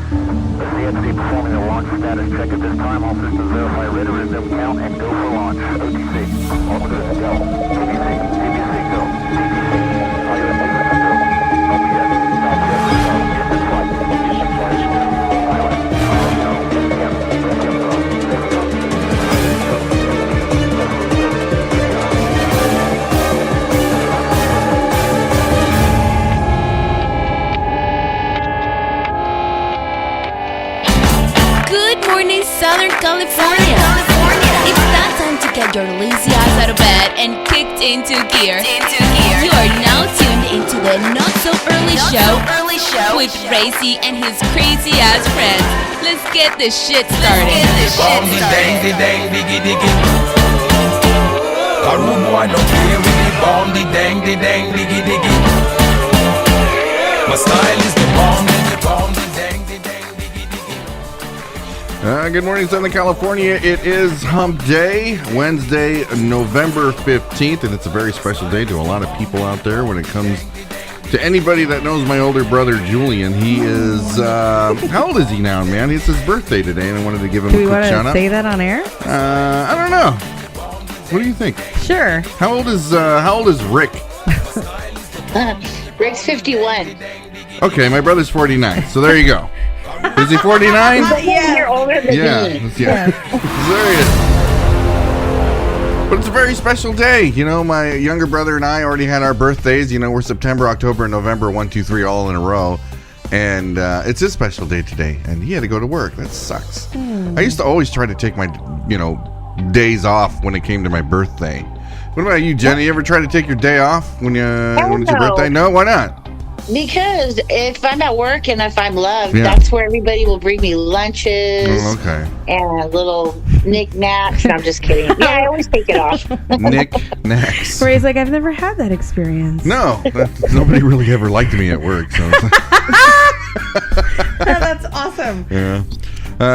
The CNC performing a launch status check at this time. All systems verify ready, resume count, and go for launch. OTC, all good, go. TBC, TBC, go. TBC, are you ready? Go. Don't be yet. Stop yet. Distant flight. Distant flight. Pilot. No. Yep. Go. There we go. Good morning, Southern California. It's that time to get your lazy ass out of bed and kicked into gear. You are now tuned into the Not So Early Show with Racy and his crazy ass friends. Let's get this shit started. My style is the bomb, Good morning, Southern California. It is Hump Day, Wednesday, November 15th, and it's a very special day to a lot of people out there when it comes to anybody that knows my older brother, Julian. He is, how old is he now, man? It's his birthday today, and I wanted to give him a quick shout out. Do we want to say that on air? I don't know. What do you think? Sure. How old is Rick? Rick's 51. Okay, my brother's 49, so there you go. Is he 49? Yeah. You're older than me. Yeah. There he is. But it's a very special day. You know, my younger brother and I already had our birthdays. You know, we're September, October, and November, 1, 2, 3, all in a row. And it's his special day today. And he had to go to work. That sucks. I used to always try to take my, days off when it came to my birthday. What about you, Jenny? You ever try to take your day off when it's your birthday? No? Why not? Because if I'm at work and if I'm loved, that's where everybody will bring me lunches and little knickknacks. I'm just kidding. Yeah, I always take it off. Knickknacks. Ray's like, I've never had that experience. No, nobody really ever liked me at work. So. That's awesome. Yeah.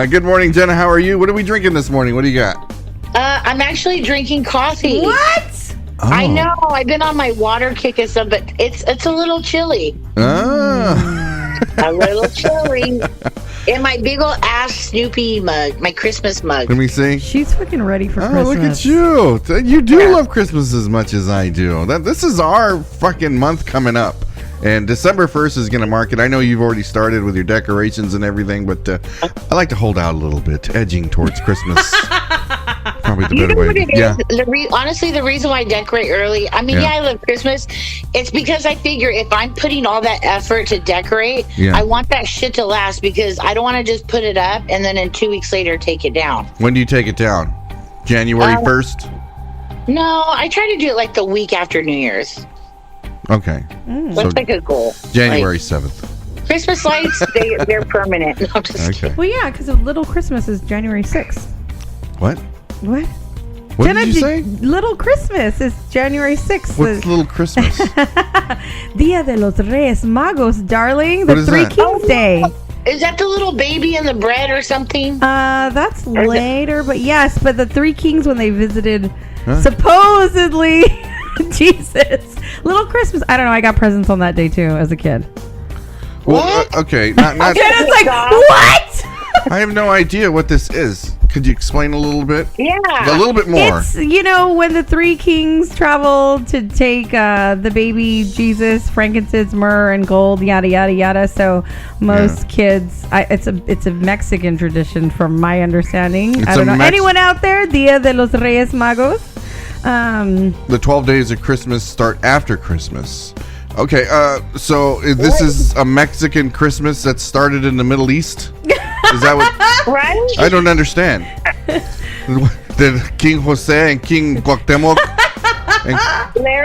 Good morning, Jenna. How are you? What are we drinking this morning? What do you got? I'm actually drinking coffee. What? Oh. I know. I've been on my water kick and stuff, but it's a little chilly. Oh. A little chilly. In my big old ass Snoopy mug, my Christmas mug. Let me see. She's fucking ready for Christmas. Oh, look at you. You do love Christmas as much as I do. This is our fucking month coming up. And December 1st is going to mark it. I know you've already started with your decorations and everything, but I like to hold out a little bit, edging towards Christmas. Probably the better way. What it is? Honestly, the reason why I decorate early, I love Christmas. It's because I figure if I'm putting all that effort to decorate, I want that shit to last because I don't want to just put it up and then in 2 weeks later take it down. When do you take it down? January 1st? No, I try to do it like the week after New Year's. Okay. That's like a goal. January 7th. Christmas lights, they're permanent. No, I'm just kidding. Well, yeah, because Little Christmas is January 6th. What? What? What did you say? Little Christmas is January 6th. What's Little Christmas? Dia de los Reyes Magos, darling. What The is Three that? Kings Day. Is that the little baby in the bread or something? That's later, but yes. But the Three Kings, when they visited, supposedly, Jesus. Little Christmas. I don't know. I got presents on that day, too, as a kid. Well, okay. Not, It's like, what? I have no idea what this is. Could you explain a little bit? Yeah. A little bit more. It's, when the Three Kings traveled to take the baby Jesus, frankincense, myrrh, and gold, yada, yada, yada. So most kids, it's a Mexican tradition from my understanding. I don't know. Anyone out there? Dia de los Reyes Magos? The 12 days of Christmas start after Christmas. Okay, so this is a Mexican Christmas that started in the Middle East? Is that what? Right? I don't understand. The King Jose and King Cuauhtemoc and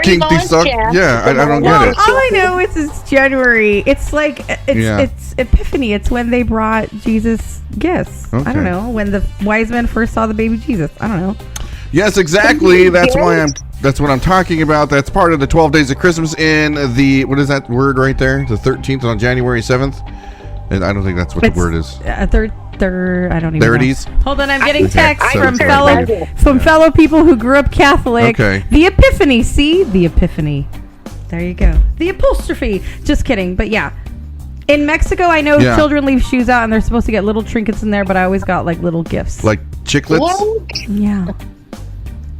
King Tizoc. Yeah, I don't get it. All I know is it's January. It's like it's Epiphany. It's when they brought Jesus gifts. Okay. I don't know, when the wise men first saw the baby Jesus. I don't know. Yes, exactly. That's what I'm talking about. That's part of the 12 days of Christmas in the, what is that word right there? The 13th on January 7th. And I don't think that's what the word is. Third, I don't even There know. it is. Hold on, I'm getting texts So from sorry. fellow people who grew up Catholic. Okay. The Epiphany, see? The Epiphany. There you go. The apostrophe. Just kidding, but yeah. In Mexico, I know Yeah. children leave shoes out and they're supposed to get little trinkets in there, but I always got like little gifts. Like chiclets? What? Yeah.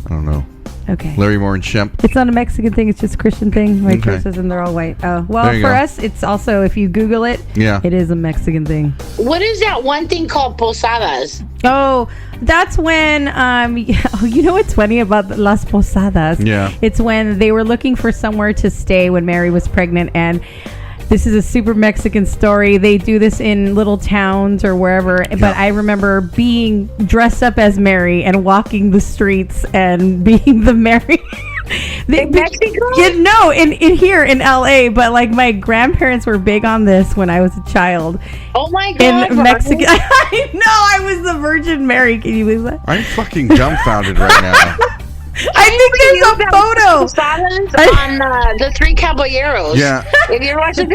I don't know. Okay. Larry Moore and Shemp. It's not a Mexican thing. It's just a Christian thing. My Okay. choices and they're all white. Oh, well, There you for go. us, it's also, if you Google it, Yeah. it is a Mexican thing. What is that one thing called posadas? Oh, that's when, you know what's funny about Las Posadas? Yeah. It's when they were looking for somewhere to stay when Mary was pregnant, and this is a super Mexican story. They do this in little towns or wherever, but I remember being dressed up as Mary and walking the streets and being the Mary. In Mexico? No, in here in LA, but like my grandparents were big on this when I was a child. Oh my God. In Mexico. I know, I was the Virgin Mary. Can you believe that? I'm fucking dumbfounded right now. I think there's a photo. Posadas on the Three Caballeros. Yeah. If you're watching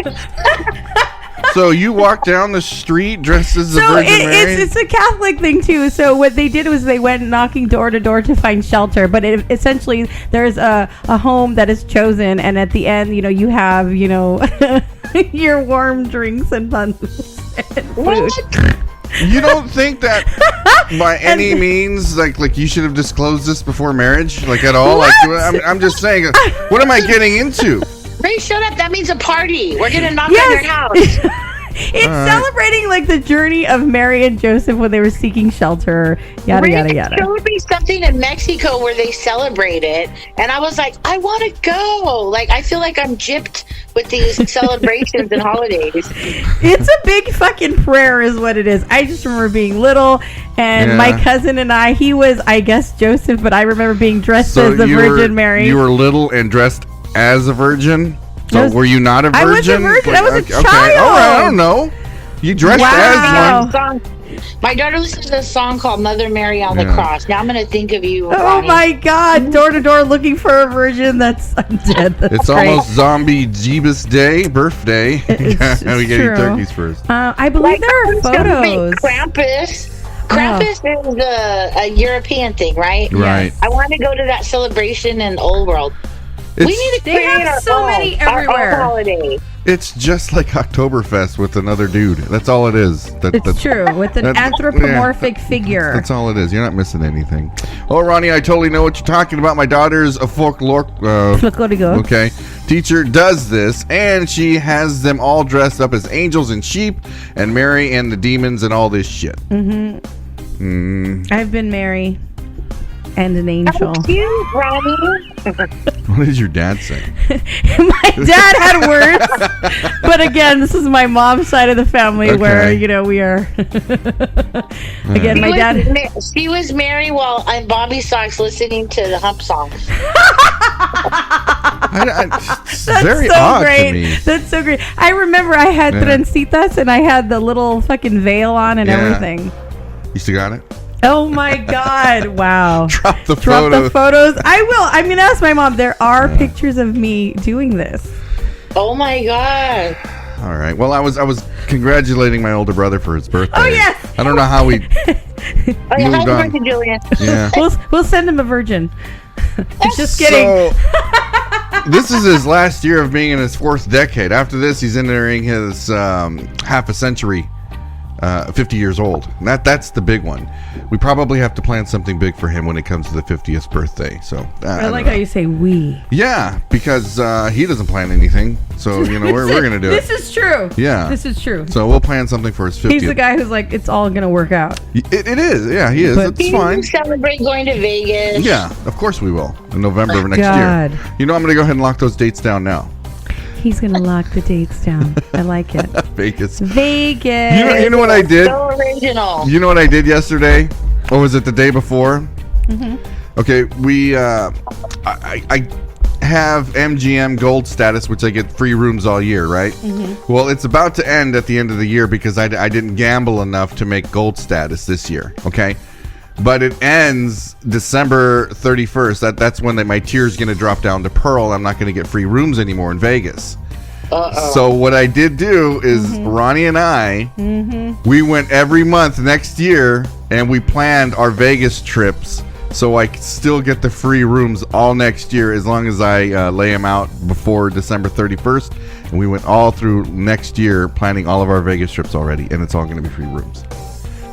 So you walk down the street dressed as the So Virgin Mary? it's a Catholic thing too. So what they did was they went knocking door to door to find shelter. But essentially, there's a home that is chosen, and at the end, you have your warm drinks and bundles and food. What? You don't think that by any means, like you should have disclosed this before marriage, like at all? What? Like I'm just saying, what am I getting into? Ray, shut up. That means a party. We're going to knock on Yes. your house. It's celebrating like the journey of Mary and Joseph when they were seeking shelter, yada yada yada. There would be something in Mexico where they celebrate it, and I was like, I want to go. Like, I feel like I'm gypped with these celebrations and holidays. It's a big fucking prayer is what it is. I just remember being little, and my cousin and he was, I guess, Joseph, but I remember being dressed as the Virgin Mary. You were little and dressed as a virgin? So were you not a virgin? I was a virgin. I was a child. Okay. All right. I don't know. You dressed as one. My daughter listens to a song called Mother Mary on the Cross. Now I'm going to think of you, Oh Ronnie. my God! Door to door looking for a virgin. I'm dead. That's It's great. almost Zombie Jeebus Day, birthday. It's we get true. turkeys first. I believe there are it's gonna be photos. Krampus. Krampus is a European thing, right? Right. I want to go to that celebration in Old World. We need to They create have our so own, many our own everywhere. holiday. It's just like Oktoberfest with another dude. That's all it is. It's true, with an anthropomorphic figure. That's all it is. You're not missing anything. Oh, Ronnie, I totally know what you're talking about. My daughter's a folklore okay, teacher does this, and she has them all dressed up as angels and sheep and Mary and the demons and all this shit. I've been Mary and an angel. How cute, Ronnie. What did your dad say? My dad had words, but again, this is my mom's side of the family where we are. Again, my dad. She was Mary while in Bobby Socks listening to the Hump songs. It's That's very so odd great. to me. That's so great. I remember I had trencitas and I had the little fucking veil on and everything. You still got it? Oh my God! Wow. Drop the photos. I will. I'm gonna ask my mom. There are pictures of me doing this. Oh my God. All right. Well, I was congratulating my older brother for his birthday. Oh, yes. I don't know how we moved on. Birthday, Julian. Yeah. We'll send him a virgin. Just kidding. So, this is his last year of being in his fourth decade. After this, he's entering his half a century. 50 years old. That's the big one. We probably have to plan something big for him when it comes to the 50th birthday. So I like how you say we. Yeah, because he doesn't plan anything. So we're gonna do This it. is true. Yeah, this is true. So we'll plan something for his 50th. He's the guy who's like, it's all gonna work out. It is. Yeah, he is. It's fine. Celebrate going to Vegas. Yeah, of course we will in November of next God. year. I'm gonna go ahead and lock those dates down now. He's gonna lock the dates down. I like it. Vegas. Vegas. You know what I did? So original. You know what I did yesterday? Or was it the day before? Mm-hmm. Okay, we I have MGM Gold status, which I get free rooms all year, right? Mm-hmm. Well, it's about to end at the end of the year because I didn't gamble enough to make Gold status this year. Okay. But it ends December 31st. That's when my tier is going to drop down to Pearl. I'm not going to get free rooms anymore in Vegas. So what I did do is Ronnie and I, we went every month next year and we planned our Vegas trips so I could still get the free rooms all next year as long as I lay them out before December 31st. And we went all through next year planning all of our Vegas trips already, and it's all going to be free rooms.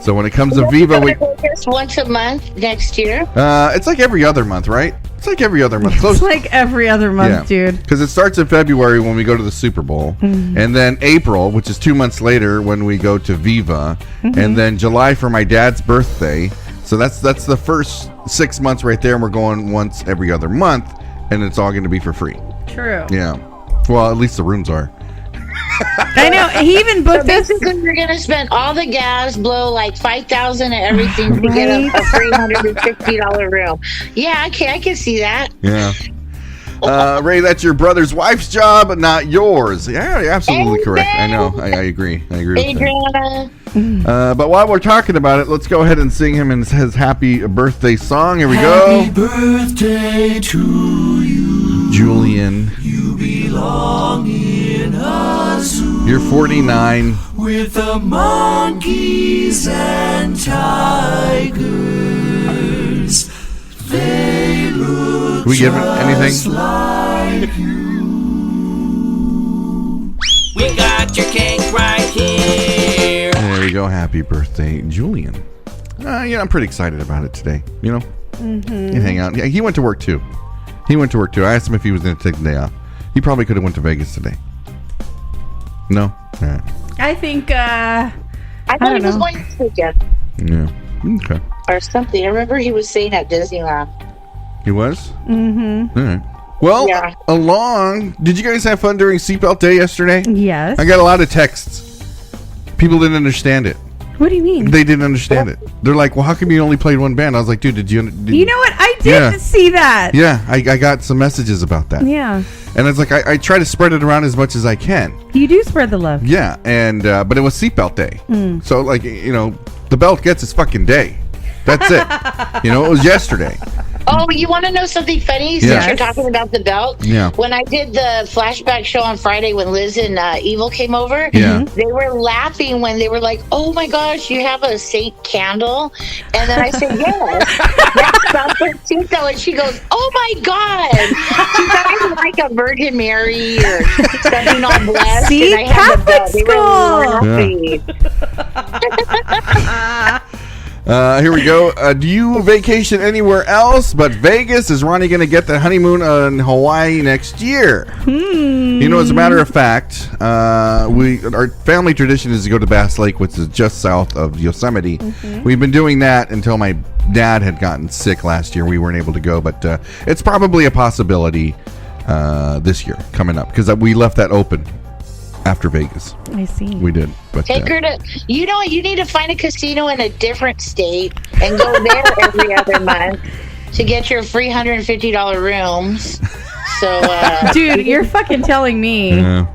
So when it comes to Viva, we Vegas once a month next year. It's like every other month, right? It's like every other month. It's like every other month, dude. Because it starts in February when we go to the Super Bowl, and then April, which is 2 months later, when we go to Viva, and then July for my dad's birthday. So that's the first 6 months right there, and we're going once every other month, and it's all going to be for free. True. Yeah. Well, at least the rooms are. I know. He even booked us. Basically, you're gonna spend all the gas, blow like $5,000 and everything to get a $350 room. Yeah, I can see that. Yeah. Ray, that's your brother's wife's job, not yours. Yeah, you're absolutely correct. I know. I agree. I agree with that. But while we're talking about it, let's go ahead and sing him his happy birthday song. Here we go. Happy birthday to you, Julian. You belong in a zoo. You're 49. With the monkeys and tigers. They look We give it anything? like you. We got your cake right here. There we go. Happy birthday, Julian. I'm pretty excited about it today. You know, you hang out. Yeah, he went to work too. I asked him if he was going to take the day off. He probably could have went to Vegas today. No? All right. I think, I thought he was going this weekend Yeah. Okay. or something. I remember he was saying at Disneyland. He was? Mm-hmm. All right. Well, Yeah. did you guys have fun during Seatbelt Day yesterday? yes. I got a lot of texts. People didn't understand it. What do you mean? They didn't understand it. They're like, well, how come you only played one band? I was like, dude, did you... You know what? I did see that. Yeah, I got some messages about that. Yeah. And it's like, I try to spread it around as much as I can. You do spread the love. Yeah, and but it was Seatbelt Day. So, like, the belt gets its fucking day. That's it. It was yesterday. Oh, you want to know something funny since you're talking about the belt? Yeah. When I did the flashback show on Friday when Liz and Evil came over, they were laughing when they were like, oh my gosh, you have a saint candle? And then I said, yes. That's about Bertito. And she goes, oh my God. She thought I was like a Virgin Mary or something all blessed. See, and I had the belt. Catholic They were school. laughing. Here we go. Do you vacation anywhere else but Vegas? Is Ronnie going to get the honeymoon in Hawaii next year? As a matter of fact, our family tradition is to go to Bass Lake, which is just south of Yosemite. We've been doing that until my dad had gotten sick last year. We weren't able to go, but it's probably a possibility this year coming up because we left that open after Vegas. I see. We did. But, Take her to, you need to find a casino in a different state and go there every other month to get your free $150 rooms. So, dude, you're fucking telling me. Yeah.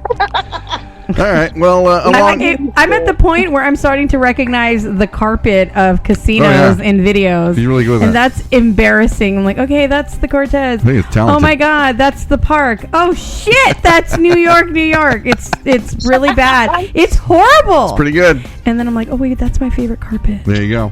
All right. Well, I'm at the point where I'm starting to recognize the carpet of casinos in videos. He's really good at and that. that's embarrassing. I'm like, okay, that's the Cortez. I think it's talented. Oh my God, that's the park. Oh shit, that's New York, New York. It's really bad. It's horrible. It's pretty good. And then I'm like, oh wait, that's my favorite carpet. There you go.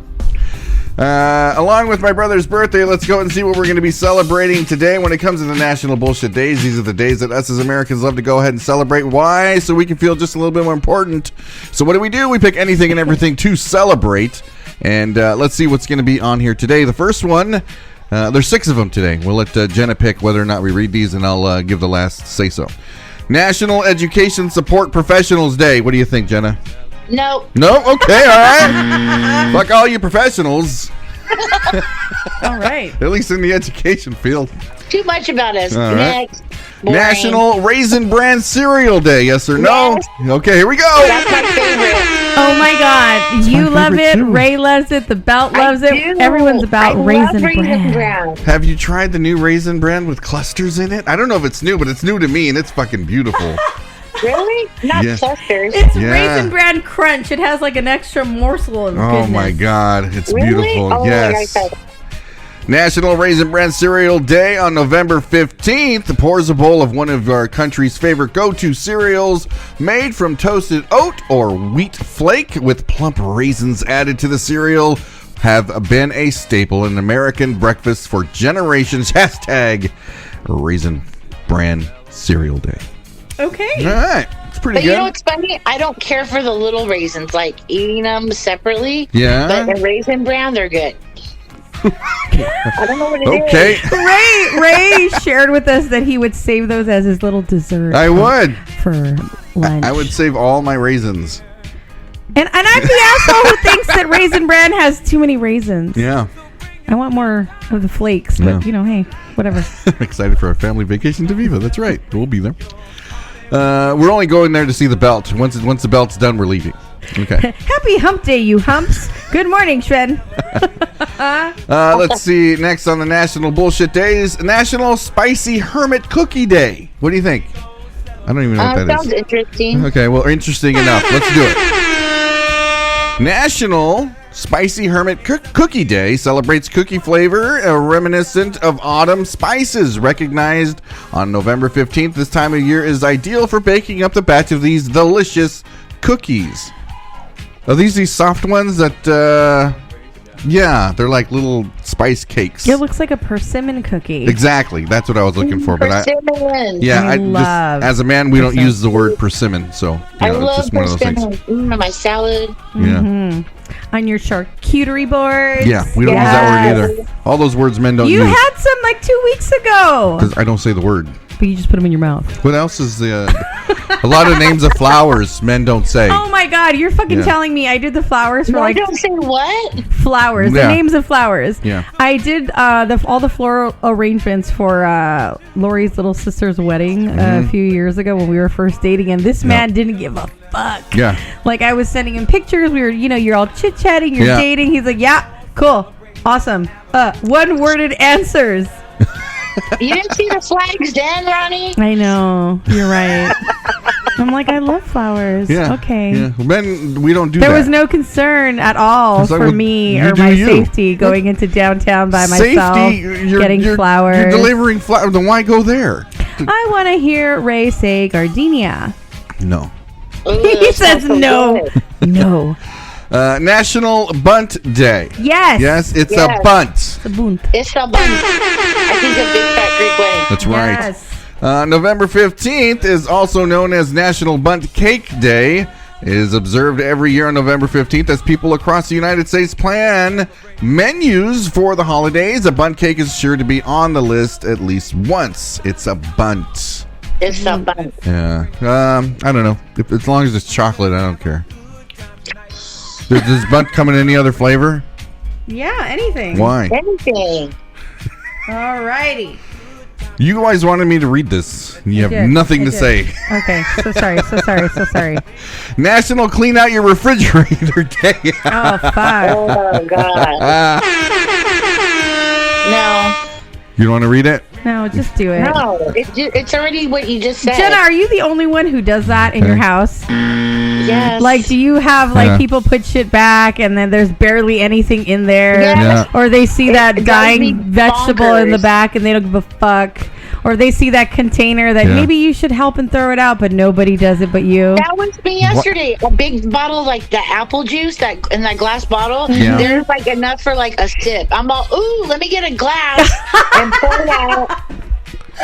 Along with my brother's birthday, let's go and see what we're going to be celebrating today when it comes to the National Bullshit Days. These are the days that us as Americans love to go ahead and celebrate. Why? So we can feel just a little bit more important. So what do? We pick anything and everything to celebrate. And let's see what's going to be on here today. The first one, there's 6 of them today. We'll let Jenna pick whether or not we read these, and I'll give the last say-so. National Education Support Professionals Day. What do you think, Jenna? no. No? Okay, all right. Fuck all you professionals. All right. At least in the education field. Too much about us. All right. Next. Boring. National Raisin Bran Cereal Day. Yes or no? Yes. Okay, here we go. That's my favorite. Oh my God, you my love favorite it. too. Ray loves it. The belt loves I it. do. Everyone's about I Raisin love Bran. Bran. Have you tried the new Raisin Bran with clusters in it? I don't know if it's new, but it's new to me, and it's fucking beautiful. Really? Not Yeah. clusters. It's Yeah. Raisin Bran Crunch. It has like an extra morsel of Oh goodness. my God, it's Really? beautiful. Oh Yes. my God. National Raisin Bran Cereal Day on November 15th. Pours a bowl of one of our country's favorite go-to cereals made from toasted oat or wheat flake with plump raisins added to the cereal have been a staple in American breakfast for generations. Hashtag Raisin Bran Cereal Day. Okay. All right. It's pretty But good. you know what's funny? I don't care for the little raisins, like eating them separately. Yeah. But in Raisin Bran, they're good. I don't know what it is. Okay. Ray shared with us that he would save those as his little dessert. I would. For lunch. I would save all my raisins. And I'm the asshole who thinks that Raisin Bran has too many raisins. Yeah. I want more of the flakes, but hey, whatever. Excited for our family vacation to Viva. That's right. We'll be there. We're only going there to see the belt. Once the belt's done, we're leaving. Okay. Happy hump day, you humps. Good morning, Shred. Let's see. Next on the National Bullshit Days, National Spicy Hermit Cookie Day. What do you think? I don't even know what that Sounds is. interesting. Okay, well, interesting enough. Let's do it. National Spicy Hermit Cookie Day celebrates cookie flavor reminiscent of autumn spices. Recognized on November 15th, this time of year is ideal for baking up the batch of these delicious cookies. Are these soft ones that, they're like little spice cakes. It looks like a persimmon cookie. Exactly. That's what I was looking for. But Persimmon. I love as a man, we don't use the word persimmon. So, I it's love just one of those things. persimmon. My salad. Yeah. On your charcuterie board. Yeah, we don't use that word either. All those words men don't You use. had some like 2 weeks ago. Because I don't say the word. But you just put them in your mouth. What else is the... a lot of names of flowers men don't say. Oh my God, you're fucking telling me I did the flowers for No, like... don't say what? Flowers, Yeah. the names of flowers. Yeah. I did all the floral arrangements for Lori's little sister's wedding a few years ago when we were first dating, and this man didn't give a fuck. Yeah. Like, I was sending him pictures. We were, you're all chit-chatting, you're Yeah. dating. He's like, yeah, cool, awesome. One-worded answers. You didn't see the flags then, Ronnie? I know. You're right. I'm like, I love flowers. Yeah. Okay. Yeah. Men, we don't do There that. was no concern at all It's like, for well, me you or do my you. safety going into downtown by myself, getting flowers. You're delivering flowers. Then why go there? I want to hear Ray say gardenia. No. Ooh, He that says sounds so no. good. No. National Bunt Day. Yes. Yes, it's a Yes. bunt. The bunt. It's a bunch. I think a big fat Greek wedding. That's right. Yes. November 15th is also known as National Bunt Cake Day. It is observed every year on November 15th as people across the United States plan menus for the holidays. A bunt cake is sure to be on the list at least once. It's a bunt. It's a bunch. Yeah. I don't know. As long as it's chocolate, I don't care. Does bunt come in any other flavor? Yeah, anything. Why? Anything. Alrighty. You guys wanted me to read this. You have did. nothing I to did. say. Okay. So sorry. National Clean Out Your Refrigerator Day. Oh, fuck. Oh, God. No. You don't want to read it? No, just do it. No. It's already what you just said. Jenna, are you the only one who does that in your house? Yes. Like, do you have, like, Yeah. people put shit back and then there's barely anything in there? Yes. Yeah. Or they see that drives dying me vegetable in the bonkers. back and they don't give a fuck. Or they see that container that Yeah. maybe you should help and throw it out, but nobody does it but you. That was me yesterday. A big bottle of, like, the apple juice that in that glass bottle. Yeah. There's, like, enough for, like, a sip. I'm all, ooh, let me get a glass and pour it out.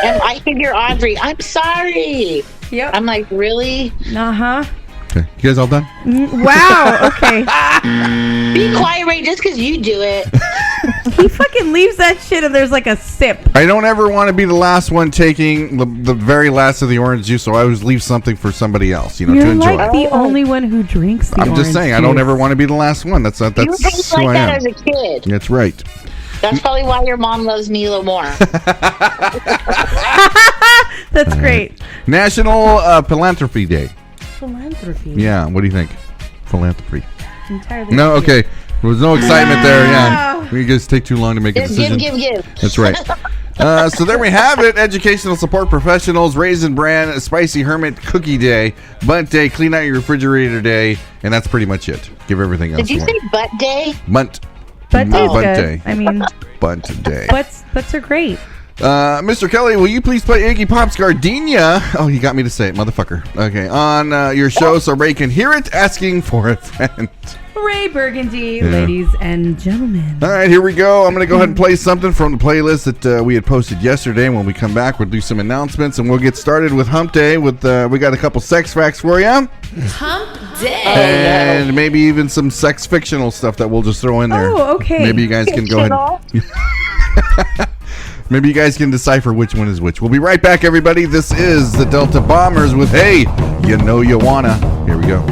And I figure, Audrey, I'm sorry. Yep. I'm like, really? Uh-huh. Okay. You guys all done? Wow. Okay. Be quiet, Ray, just because you do it. He fucking leaves that shit and there's like a sip. I don't ever want to be the last one taking the very last of the orange juice, so I always leave something for somebody else, to You're enjoy. like the only one who drinks the I'm just orange saying, I don't juice. ever want to be the last one. That's You were that's probably who like I that am. as a kid. That's right. That's probably why your mom loves me a little more. That's great. National Philanthropy Day. Philanthropy. Yeah, what do you think? Philanthropy. Entirely. No, okay. There was no excitement there. Yeah, Wow. you guys take too long to make a Just decision. give. That's right. So there we have it. Educational support professionals, Raisin Bran, Spicy Hermit Cookie Day, Bunt Day, Clean Out Your Refrigerator Day, and that's pretty much it. Give everything else. Did you one. say butt day? Bunt? Butt No, day's butt good. day. I mean, Bunt Day. butts are great. Mr. Kelly, will you please play Iggy Pop's Gardenia? Oh, you got me to say it, motherfucker. Okay, on your show so Ray can hear it, asking for a friend. Ray Burgundy, ladies and gentlemen. All right, here we go. I'm going to go ahead and play something from the playlist that we had posted yesterday. When we come back, we'll do some announcements, and we'll get started with Hump Day. We got a couple sex facts for you. Hump Day. And maybe even some sex fictional stuff that we'll just throw in there. Oh, okay. Maybe you guys can go ahead. Maybe you guys can decipher which one is which. We'll be right back, everybody. This is the Delta Bombers with Hey, You Know You Wanna. Here we go.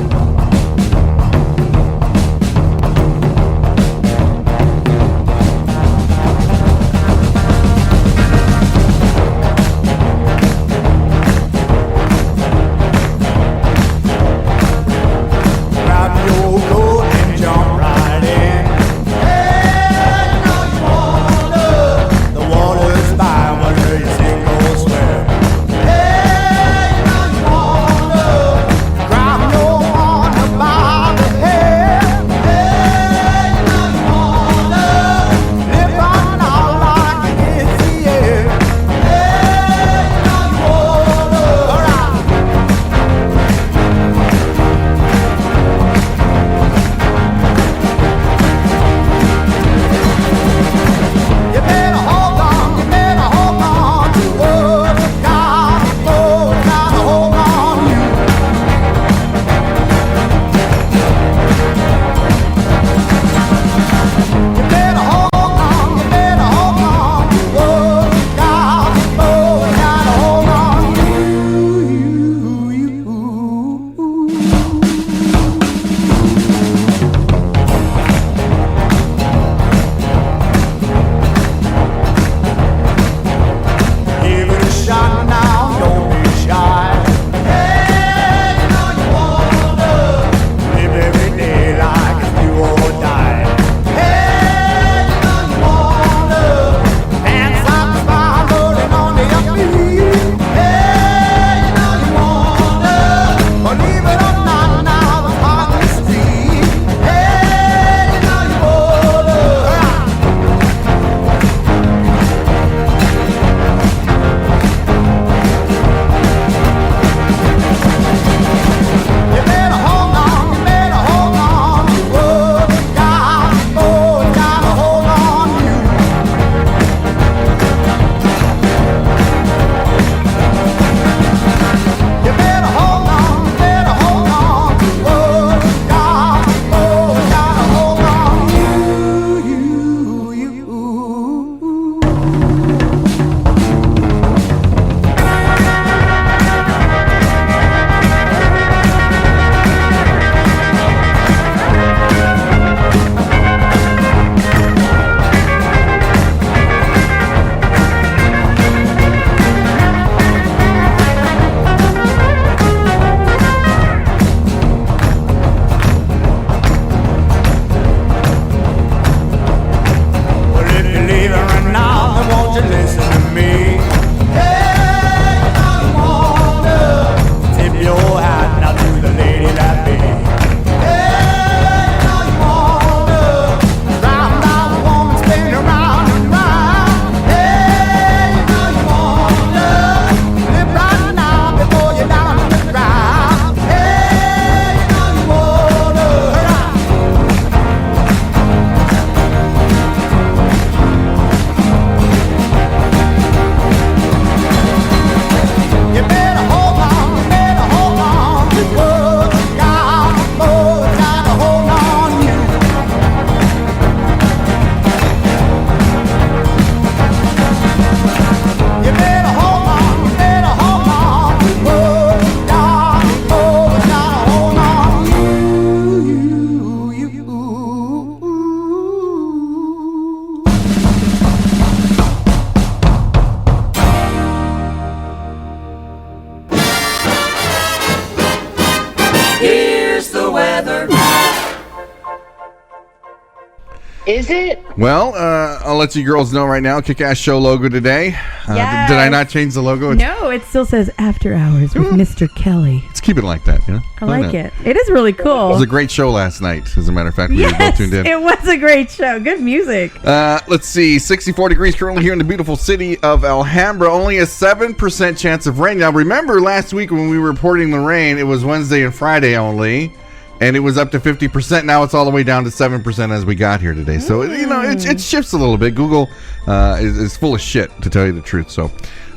Is it? Well, I'll let you girls know right now. Kick-Ass Show logo today. Yes. Did I not change the logo? No, it still says After Hours with Mr. Kelly. Let's keep it like that. You know? I like it. It is really cool. It was a great show last night, as a matter of fact. We were both tuned in. It was a great show. Good music. Let's see. 64 degrees currently here in the beautiful city of Alhambra. Only a 7% chance of rain. Now, remember last week when we were reporting the rain, it was Wednesday and Friday only. and it was up to 50%. Now it's all the way down to 7% as we got here today. So, it shifts a little bit. Google is full of shit, to tell you the truth. So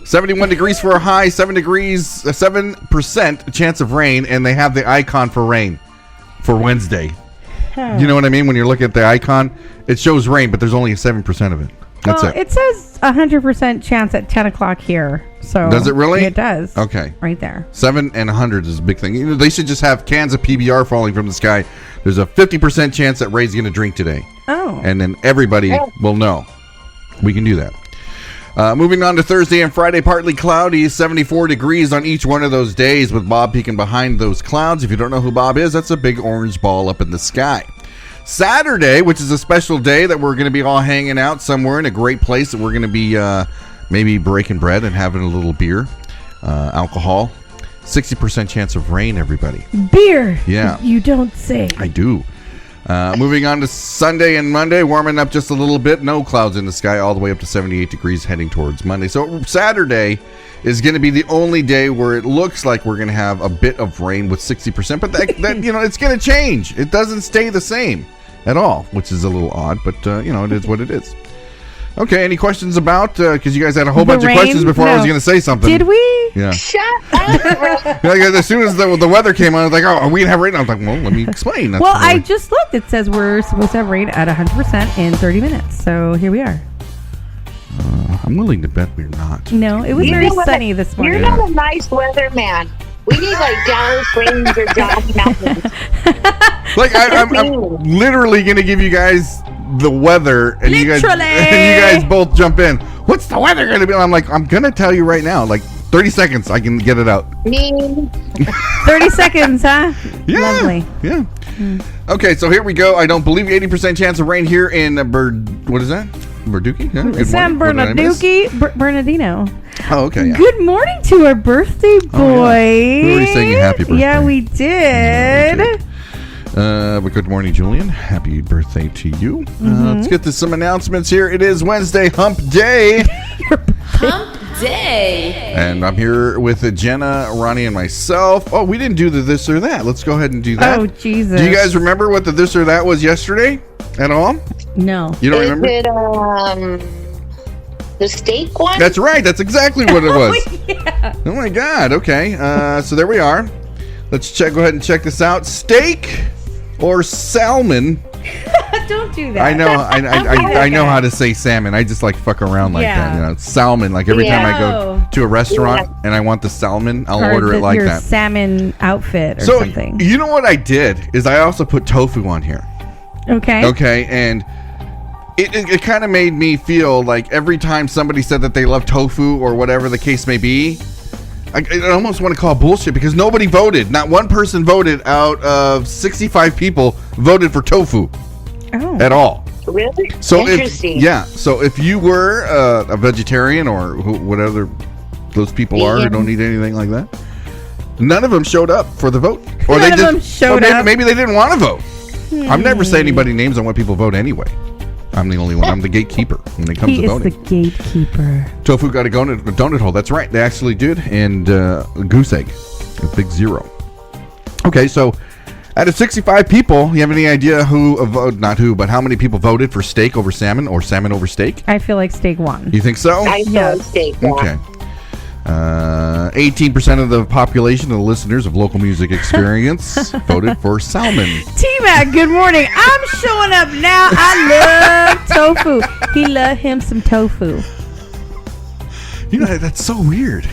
71 degrees for a high, 7% chance of rain, and they have the icon for rain for Wednesday. You know what I mean? When you look at the icon, it shows rain, but there's only a 7% of it. That's it. It says 100% chance at 10 o'clock here. So does it really? It does. Okay. Right there. 7 and 100 is a big thing. They should just have cans of PBR falling from the sky. There's a 50% chance that Ray's going to drink today. Oh. And then everybody will know. We can do that. Moving on to Thursday and Friday, partly cloudy, 74 degrees on each one of those days with Bob peeking behind those clouds. If you don't know who Bob is, that's a big orange ball up in the sky. Saturday, which is a special day that we're going to be all hanging out somewhere in a great place that we're going to be maybe breaking bread and having a little beer, alcohol. 60% chance of rain, everybody. Beer. Yeah. You don't say. I do. Moving on to Sunday and Monday, warming up just a little bit. No clouds in the sky, all the way up to 78 degrees heading towards Monday. So Saturday is going to be the only day where it looks like we're going to have a bit of rain with 60%. But that it's going to change. It doesn't stay the same at all, which is a little odd. But, it is what it is. Okay, any questions about, because you guys had a whole bunch of questions before I was going to say something. Did we? Yeah. Shut up. As soon as the weather came on, I was like, oh, are we going to have rain? I was like, well, let me explain. That's I just looked. It says we're supposed to have rain at 100% in 30 minutes. So here we are. I'm willing to bet we're not. No, it was very sunny this morning. You're not a nice weather man. We need like Dallas Springs or Johnny Mountains. Like I'm literally going to give you guys the weather, and you guys both jump in. What's the weather going to be? I'm like, I'm going to tell you right now. Like 30 seconds, I can get it out. 30 seconds, huh? Yeah. Lovely. Yeah. Okay, so here we go. I don't believe 80% chance of rain here in what is that? Berduki? Yeah, good San morning. Bernardino. Oh, okay. Yeah. Good morning to our birthday boy. Yeah. We already sang you happy birthday. Yeah, we did. Okay. But good morning, Julian. Happy birthday to you. Let's get to some announcements here. It is Wednesday, Hump Day. Hump Day. And I'm here with Jenna, Ronnie, and myself. Oh, we didn't do the this or that. Let's go ahead and do that. Oh, Jesus. Do you guys remember what the this or that was yesterday at all? No. You don't remember? Is it the steak one? That's right. That's exactly what it was. Yeah. Oh, my God. Okay. So there we are. Let's go ahead and check this out. Steak or salmon? Don't do that. I know. I know how to say salmon. I just like fuck around like that. Salmon. Like every time I go to a restaurant and I want the salmon, I'll order it like your that. Salmon outfit or something. You know what I did is I also put tofu on here. Okay. Okay, and it kind of made me feel like every time somebody said that they love tofu or whatever the case may be, I almost want to call bullshit because nobody voted. Not one person voted out of 65 people voted for tofu at all. Really? So interesting. So if you were a vegetarian or whatever those people are who don't eat anything like that, none of them showed up for the vote. Or none of them showed up. Maybe they didn't want to vote. I've never said anybody names on what people vote anyway. I'm the only one. I'm the gatekeeper when it comes to voting. He is the gatekeeper. Tofu got a donut hole. That's right. They actually did. And a goose egg. A big 0. Okay, so out of 65 people, you have any idea but how many people voted for steak over salmon or salmon over steak? I feel like steak won. You think so? I know steak. Okay. 18% of the population of the listeners of Local Music Experience voted for salmon. T-Mac, good morning. I'm showing up now. I love tofu. He love him some tofu. You know, that's so weird.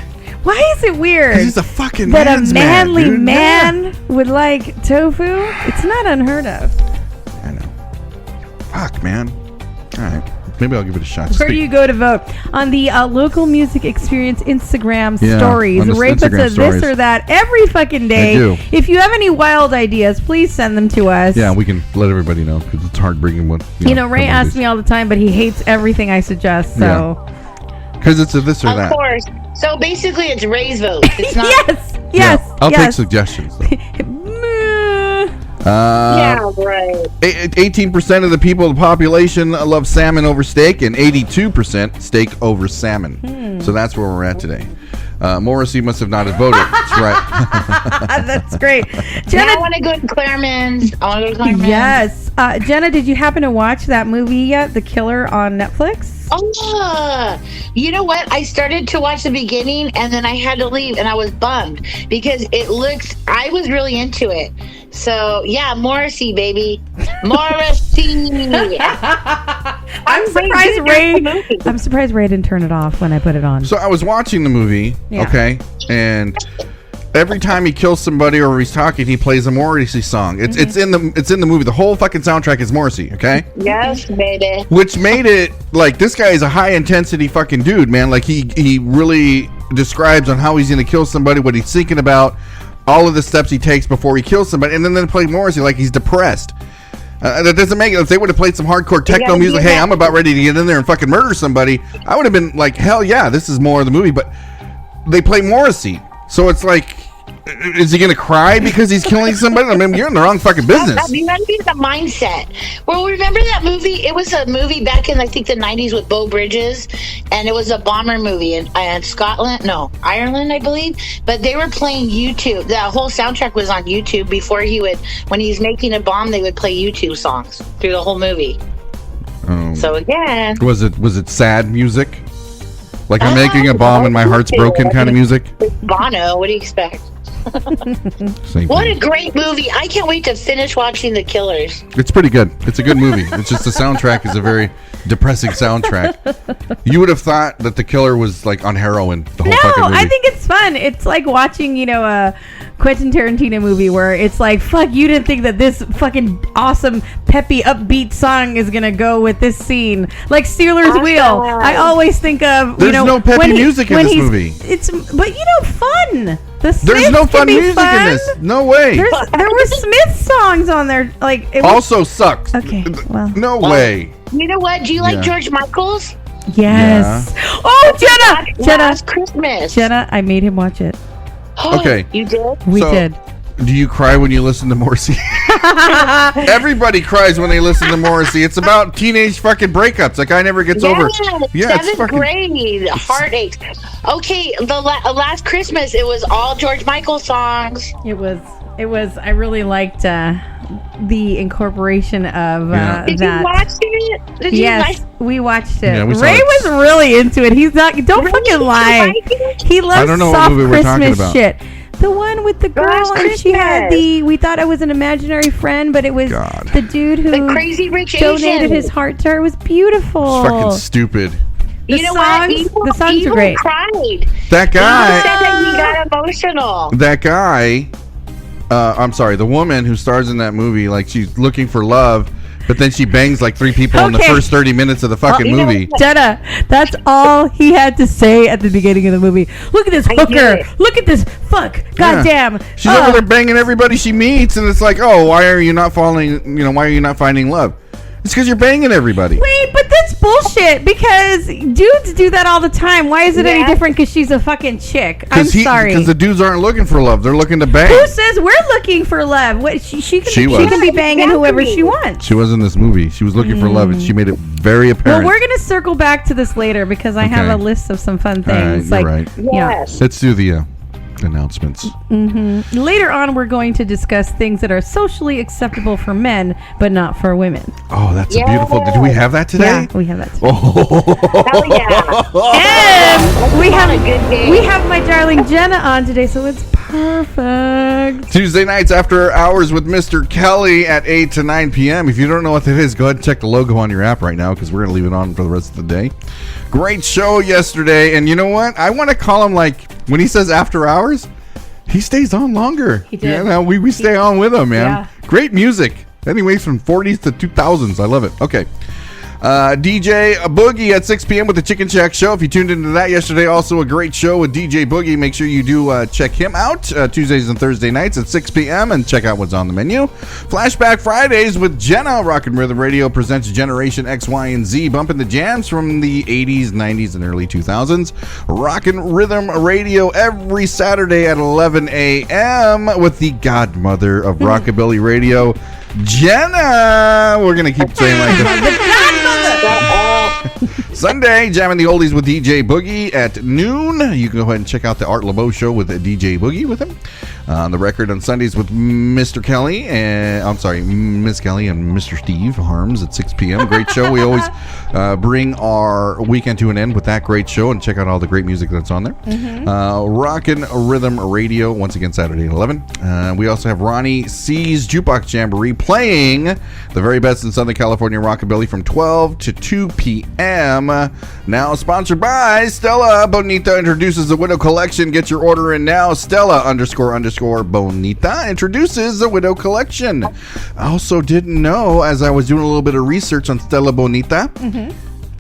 Why is it weird? Because he's a fucking that man's a manly man would like tofu? It's not unheard of. I know. Fuck, man. All right. Maybe I'll give it a shot. Where do you go to vote? On the Local Music Experience Instagram stories. On the Ray puts Instagram a stories. this or that every fucking day. I do. If you have any wild ideas, please send them to us. Yeah, we can let everybody know because it's hard bringing one. Ray asks me all the time, but he hates everything I suggest. So, because it's a this or that. Of course. So basically, it's Ray's vote. It's not. yes. I'll take suggestions. Though. Yeah, right. 18% of the people of the population love salmon over steak, and 82% steak over salmon. So that's where we're at today. Morrissey must have not have voted. That's right. That's great. Jenna, I want to go to Claremans. Yes. Jenna, did you happen to watch that movie yet, The Killer, on Netflix? Oh, you know what? I started to watch the beginning and then I had to leave and I was bummed because I was really into it. So, yeah, Morrissey, baby. Morrissey. I'm surprised Ray didn't turn it off when I put it on. So I was watching the movie, okay, and every time he kills somebody or he's talking, he plays a Morrissey song. It's in the movie. The whole fucking soundtrack is Morrissey, okay? Yes, baby. Which made it like this guy is a high intensity fucking dude, man. Like he really describes on how he's gonna kill somebody, what he's thinking about, all of the steps he takes before he kills somebody, and then play Morrissey like he's depressed. That doesn't make it. If they would have played some hardcore techno music, hey, I'm about ready to get in there and fucking murder somebody, I would have been like, hell yeah, this is more of the movie. But they play Morrissey, so it's like, is he gonna cry because he's killing somebody? I mean, you're in the wrong fucking business. You gotta be in the mindset. Well, remember that movie? It was a movie back in I think the 90s with Beau Bridges, and it was a bomber movie in Ireland, I believe. But they were playing YouTube. That whole soundtrack was on YouTube before when he's making a bomb, they would play YouTube songs through the whole movie. So again, was it sad music? Like I'm making a bomb and my heart's broken kind of music? Bono, what do you expect? What a great movie. I can't wait to finish watching The Killers. It's pretty good. It's a good movie. It's just the soundtrack is a very depressing soundtrack. You would have thought that The Killer was like on heroin the whole fucking movie. I think it's fun. It's like watching, a Quentin Tarantino movie where it's like, fuck, you didn't think that this fucking awesome, peppy, upbeat song is going to go with this scene. Like Steelers Wheel. I always think of, There's no peppy music in this movie. But, fun. There's no fun music in this. No way. There were Smith songs on there. Like also sucks. Okay. Well. No way. You know what? Do you like George Michael's? Yes. Yeah. Oh, Jenna. Last Christmas. Jenna, I made him watch it. Okay. You did? We did. Do you cry when you listen to Morrissey? Everybody cries when they listen to Morrissey. It's about teenage fucking breakups. That guy never gets over. Yeah, it's fucking grade. Heartaches. Okay, the last Christmas, it was all George Michael songs. It was. I really liked the incorporation of that. Did you watch it? Yes, we watched it. Yeah, Ray was really into it. He's not. Don't fucking lie. He loves soft Christmas shit. The one with the girl and she had we thought it was an imaginary friend, but it was the dude who the crazy rich donated Asian. his heart to her. It was beautiful. It's fucking stupid. The songs are great. Cried. That guy. He said that he got emotional. That guy. I'm sorry. The woman who stars in that movie, like she's looking for love. But then she bangs like 3 people in the first 30 minutes of the fucking movie. Jenna, that's all he had to say at the beginning of the movie. Look at this hooker. Look at this fuck. Goddamn. She's over there banging everybody she meets, and it's like, oh, why are you not why are you not finding love? It's because you're banging everybody. Wait, but that's bullshit because dudes do that all the time. Why is it any different because she's a fucking chick? I'm sorry. Because the dudes aren't looking for love. They're looking to bang. Who says we're looking for love? What, she can be banging whoever she wants. She was in this movie. She was looking for love, and she made it very apparent. Well, we're going to circle back to this later because I have a list of some fun things. You're right. Yes. Let's do the announcements. Later on, we're going to discuss things that are socially acceptable for men, but not for women. Oh, that's a beautiful. Did we have that today? Yeah, we have that today. Hell yeah. And we have my darling Jenna on today, so it's perfect. Tuesday nights after hours with Mr. Kelly at 8 to 9 p.m. If you don't know what that is, go ahead and check the logo on your app right now because we're going to leave it on for the rest of the day. Great show yesterday, and you know what? I want to call him like when he says after hours, he stays on longer. He did. We stay on with him, man. Yeah. Great music. Anyways, from 40s to 2000s. I love it. Okay. DJ Boogie at 6 p.m. with the Chicken Shack Show. If you tuned into that yesterday, also a great show with DJ Boogie. Make sure you do check him out Tuesdays and Thursday nights at 6 p.m. and check out what's on the menu. Flashback Fridays with Jenna. Rock and Rhythm Radio presents Generation X, Y, and Z, bumping the jams from the 80s, 90s, and early 2000s. Rock and Rhythm Radio every Saturday at 11 a.m. with the godmother of Rockabilly Radio, Jenna. We're going to keep saying like this. Sunday, jamming the oldies with DJ Boogie at noon. You can go ahead and check out the Art LeBeau show with DJ Boogie with him. On the record on Sundays with Mr. Kelly and Miss Kelly and Mr. Steve Harms at 6 p.m. Great show. We always bring our weekend to an end with that great show and check out all the great music that's on there. Rockin' Rhythm Radio once again Saturday at 11. We also have Ronnie C's Jukebox Jamboree playing the very best in Southern California rockabilly from 12 to 2 p.m. Now sponsored by Stella Bonita introduces the Widow Collection. Get your order in now. Stella __ Bonita introduces the Widow Collection. I also didn't know, as I was doing a little bit of research on Stella Bonita,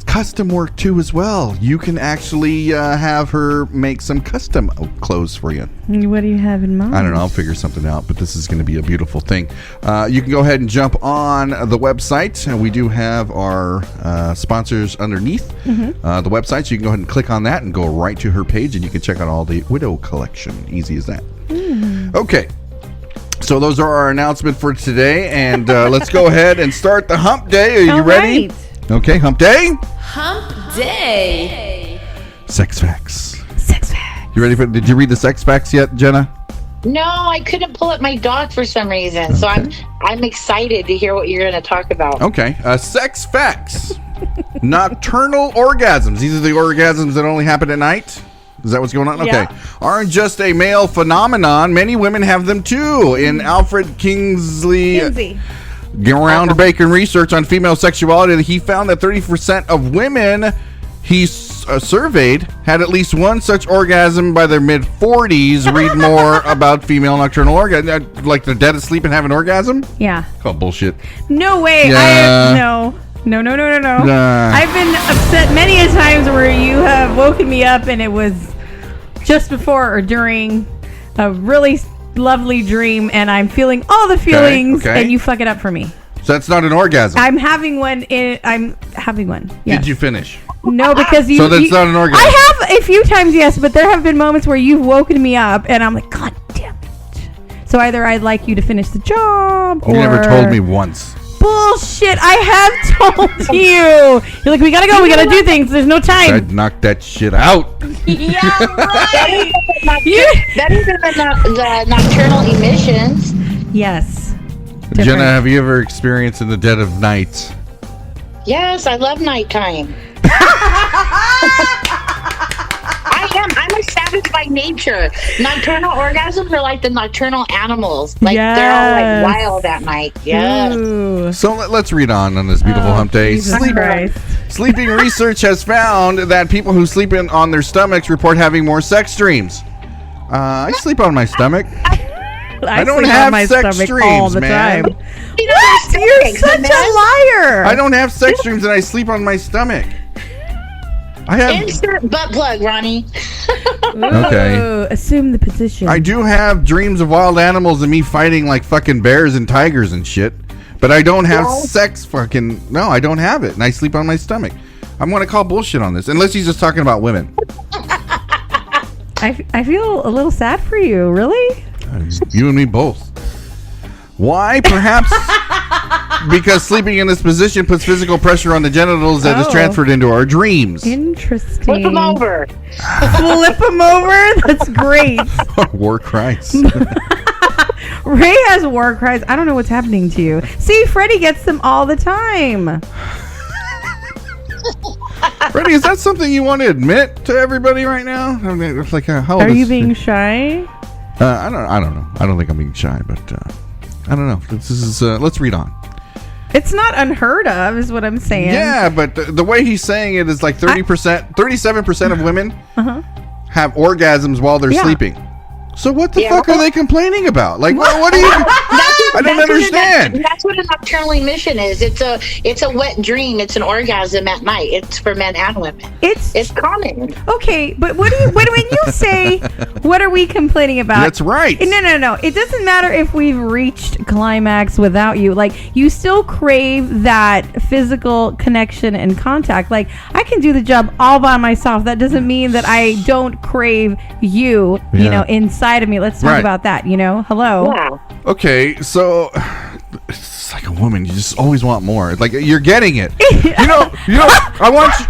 custom work too as well. You can actually have her make some custom clothes for you. What do you have in mind? I don't know. I'll figure something out, but this is going to be a beautiful thing. You can go ahead and jump on the website. We do have our sponsors underneath the website, so you can go ahead and click on that and go right to her page, and you can check out all the Widow Collection. Easy as that. Okay. So those are our announcement for today, and let's go ahead and start the hump day. Are you ready? Right. Okay, hump day. Hump Day. Sex facts. Sex facts. You ready for? Did you read the sex facts yet, Jenna? No, I couldn't pull up my doc for some reason. So I'm excited to hear what you're going to talk about. Okay. Sex facts. Nocturnal orgasms. These are the orgasms that only happen at night. Is that what's going on? Yeah. Okay. Aren't just a male phenomenon. Many women have them too. In Alfred Kingsley groundbreaking research on female sexuality, he found that 30% of women he surveyed had at least one such orgasm by their mid-40s. Read more about female nocturnal orgasm. Like they're dead asleep and have an orgasm? Yeah. Oh, bullshit. No way. Yeah. No. Nah. I've been upset many a times where you have woken me up and it was just before or during a really lovely dream and I'm feeling all the feelings and you fuck it up for me. So that's not an orgasm. I'm having one. Yes. Did you finish? No, because you. So that's not an orgasm. I have a few times, yes, but there have been moments where you've woken me up and I'm like, God damn it. So either I'd like you to finish the job or. You never told me once. Bullshit, I have told you. You're like, we gotta go, we gotta do things, there's no time. I'd knock that shit out. Yeah, right. That is the nocturnal emissions. Yes. Jenna, have you ever experienced in the dead of night? Yes, I love nighttime. I'm a savage by nature. Nocturnal orgasms are like the nocturnal animals. Like they're all like wild at night. Yes. Ooh. So let's read on this beautiful hump day. Sleeping research has found that people who sleep on their stomachs report having more sex dreams. I sleep on my stomach. I don't have sex dreams, all the man. time. What? You're such a liar. I don't have sex dreams and I sleep on my stomach. I have insert butt plug, Ronnie. Okay. Assume the position. I do have dreams of wild animals and me fighting like fucking bears and tigers and shit. But I don't have sex fucking... No, I don't have it. And I sleep on my stomach. I'm going to call bullshit on this. Unless he's just talking about women. I feel a little sad for you. Really? You and me both. Why? Perhaps because sleeping in this position puts physical pressure on the genitals that is transferred into our dreams. Interesting. Flip them over. Flip them over? That's great. War cries. Ray has war cries. I don't know what's happening to you. See, Freddie gets them all the time. Freddie, is that something you want to admit to everybody right now? I mean, it's like, how old Are you being shy? I don't know. I don't think I'm being shy, but I don't know. This is let's read on. It's not unheard of, is what I'm saying. Yeah, but the way he's saying it is like 30%, 37% of women have orgasms while they're sleeping. So what the fuck are they complaining about? Like, what are you? I don't understand. That's what a nocturnal emission is. It's a wet dream. It's an orgasm at night. It's for men and women. It's common. Okay, but when you say, what are we complaining about? That's right. No. It doesn't matter if we've reached climax without you. Like, you still crave that physical connection and contact. Like, I can do the job all by myself. That doesn't mean that I don't crave you, you know, inside of me. Let's talk about that, Hello. Yeah. Okay, so it's like a woman. You just always want more. Like, you're getting it. I want you.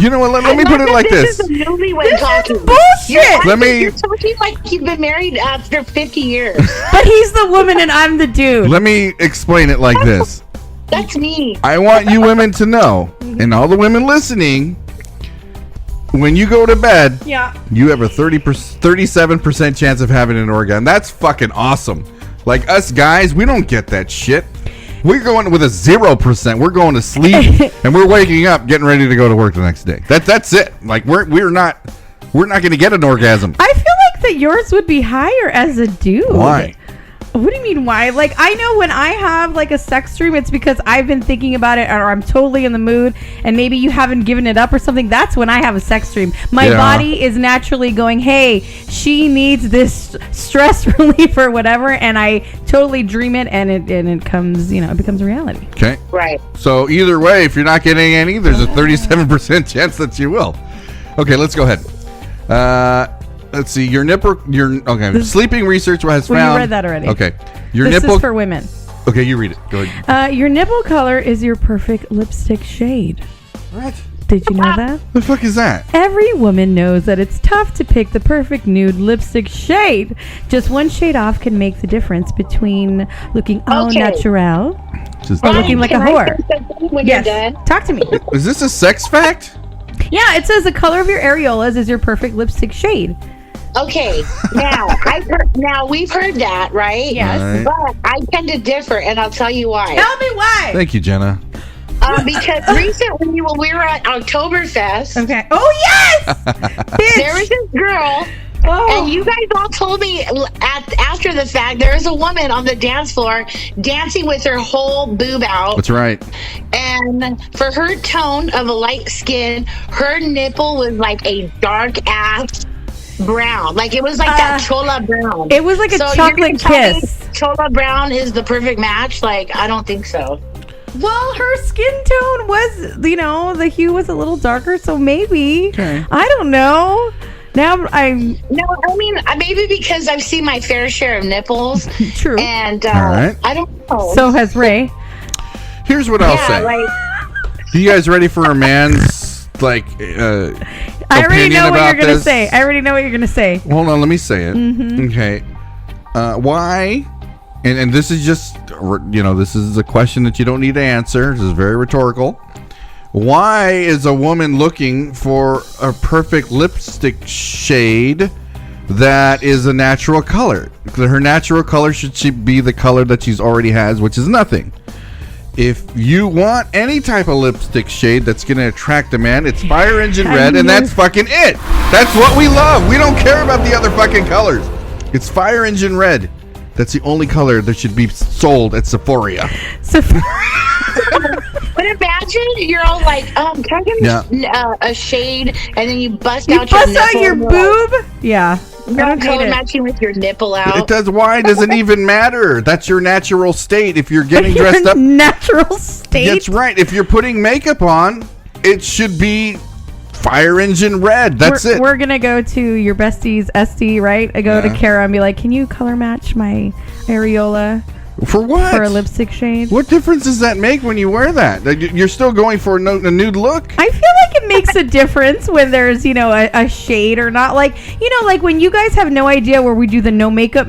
You know what? Let me put it like this. This is a newlywed talking. Bullshit. Let me. You're talking like you've been married after 50 years. But he's the woman and I'm the dude. Let me explain it like this. That's me. I want you women to know, and all the women listening, when you go to bed, you have a 37% chance of having an orgasm. That's fucking awesome. Like us guys, we don't get that shit. We're going with a 0%. We're going to sleep and we're waking up, getting ready to go to work the next day. That's it. Like we're not going to get an orgasm. I feel like that yours would be higher as a dude. Why? What do you mean why? Like, I know when I have like a sex dream, it's because I've been thinking about it or I'm totally in the mood and maybe you haven't given it up or something. That's when I have a sex dream. My body is naturally going, hey, she needs this stress relief or whatever, and I totally dream it and it comes, it becomes reality. Okay. Right. So either way, if you're not getting any, there's a 37% chance that you will. Okay, let's go ahead. Let's see. Sleeping research has found. You read that already. Okay. This is for women. Okay, you read it. Go ahead. Your nipple color is your perfect lipstick shade. What? Did you know that? The fuck is that? Every woman knows that it's tough to pick the perfect nude lipstick shade. Just one shade off can make the difference between looking au naturel or looking like a whore. When you're done? Talk to me. Is this a sex fact? Yeah, it says the color of your areolas is your perfect lipstick shade. Okay, now we've heard that, right? Yes. Right. But I tend to differ, and I'll tell you why. Tell me why. Thank you, Jenna. Because recently when we were at Oktoberfest, Okay. Oh yes. Bitch. there was this girl, and you guys all told me after the fact there was a woman on the dance floor dancing with her whole boob out. That's right. And for her tone of a light skin, her nipple was like a dark ass brown. Like it was like that chola brown. It was like a chocolate kiss. Chola brown is the perfect match? Like, I don't think so. Well, her skin tone was, the hue was a little darker, so maybe. Okay. I don't know. Now I'm. No, I mean, maybe because I've seen my fair share of nipples. True. And All right. I don't know. So has Ray. Here's what I'll say. Like, you guys ready for a man's I already know what you're gonna say. I already know what you're gonna say. Hold on, let me say it. Mm-hmm. Okay. Why? And this is just, this is a question that you don't need to answer. This is very rhetorical. Why is a woman looking for a perfect lipstick shade that is a natural color? Her natural color should be the color that she's already has, which is nothing. If you want any type of lipstick shade that's going to attract a man, it's fire engine red, and that's fucking it. That's what we love. We don't care about the other fucking colors. It's fire engine red. That's the only color that should be sold at Sephora. but imagine you're all like, can I get a shade? And then you bust out your boob? Yeah. No color matching with your nipple out. It does. Why does it even matter? That's your natural state. If you're getting dressed up, natural state. That's right. If you're putting makeup on, it should be fire engine red. That's it. We're gonna go to your bestie's SD, right? I go to Kara and be like, "Can you color match my areola?" For what? For a lipstick shade. What difference does that make when you wear that? You're still going for a nude look? I feel like it makes a difference when there's, a shade or not. Like, like when you guys have no idea where we do the no makeup,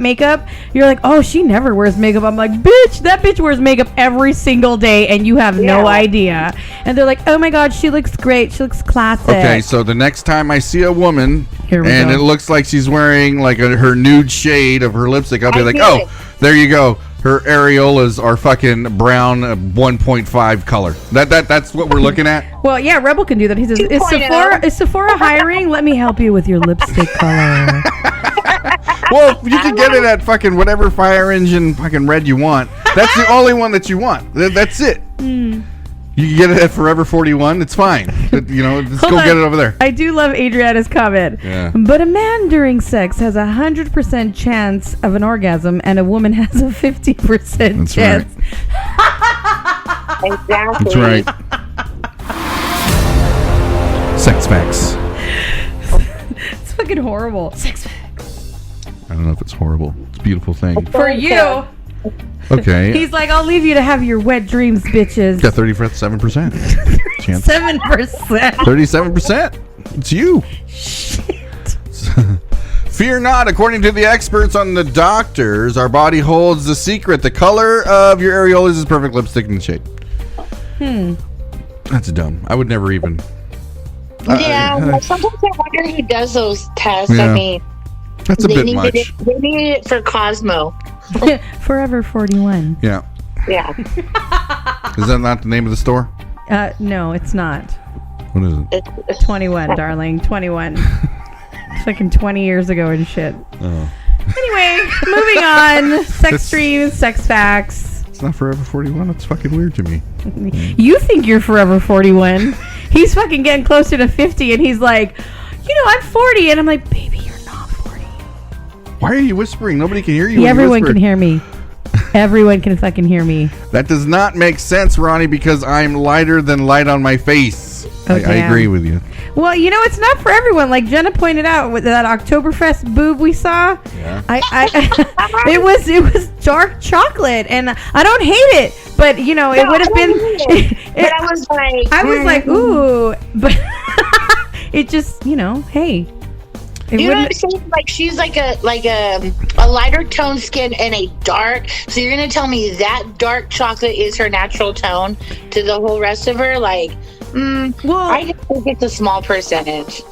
you're like, oh, she never wears makeup. I'm like, bitch, that bitch wears makeup every single day and you have no idea. And they're like, oh my God, she looks great. She looks classic. Okay, so the next time I see a woman and it looks like she's wearing like her nude shade of her lipstick, I'll be like, oh, there you go. Her areolas are fucking brown 1.5 color. That's what we're looking at? Well, yeah, Rebel can do that. He says, is Sephora hiring? Let me help you with your lipstick color. Well, you can get it at fucking whatever fire engine fucking red you want. That's the only one that you want. That's it. You can get it at Forever 41. It's fine. Let's go get it over there. I do love Adriana's comment. Yeah. But a man during sex has 100% chance of an orgasm, and a woman has a 50% chance. Right. Exactly. That's right. Sex facts. It's fucking horrible. Sex facts. I don't know if it's horrible. It's a beautiful thing. For you. Okay. He's like, I'll leave you to have your wet dreams, bitches. Got 37% chance. 7%. 37%. It's you. Fear not. According to the experts on the doctors, our body holds the secret. The color of your areolas is perfect lipstick and shade. That's dumb. I would never even. Yeah, sometimes I wonder who does those tests. Yeah. I mean, That's a bit much. They need it for Cosmo. Forever 41. Yeah. Yeah. Is that not the name of the store? No, it's not. What is it? 21, darling. 21. Fucking 20 years ago and shit. Oh. Anyway, moving on. Sex dreams, sex facts. It's not Forever 41. That's fucking weird to me. You think you're Forever 41. He's fucking getting closer to 50 and he's like, I'm 40. And I'm like, baby, you're not 40. Why are you whispering? Nobody can hear you. Yeah, everyone can hear me. Everyone can fucking hear me. That does not make sense, Ronnie, because I'm lighter than light on my face. Oh, I agree with you. Well, it's not for everyone. Like Jenna pointed out with that Oktoberfest boob we saw. Yeah. It was dark chocolate, and I don't hate it, but it would have been. But I was like, ooh, but it just, hey. You know what I'm saying? Like she's like a lighter tone skin and a dark. So you're gonna tell me that dark chocolate is her natural tone to the whole rest of her? Like, well, I just think it's a small percentage.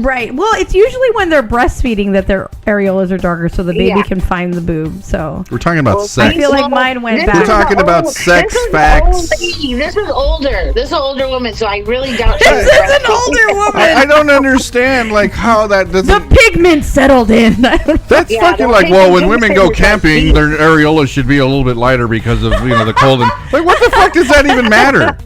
Right. Well, it's usually when they're breastfeeding that their areolas are darker, so the baby can find the boob. So we're talking about sex. I feel like mine went back. We're talking about sex facts. This is older. This is an older woman, so I really doubt. This is an older woman. I don't understand how that doesn't. The pigment settled in. That's fucking like, well, when women go camping, their areolas should be a little bit lighter because of the cold. And like, what the fuck does that even matter?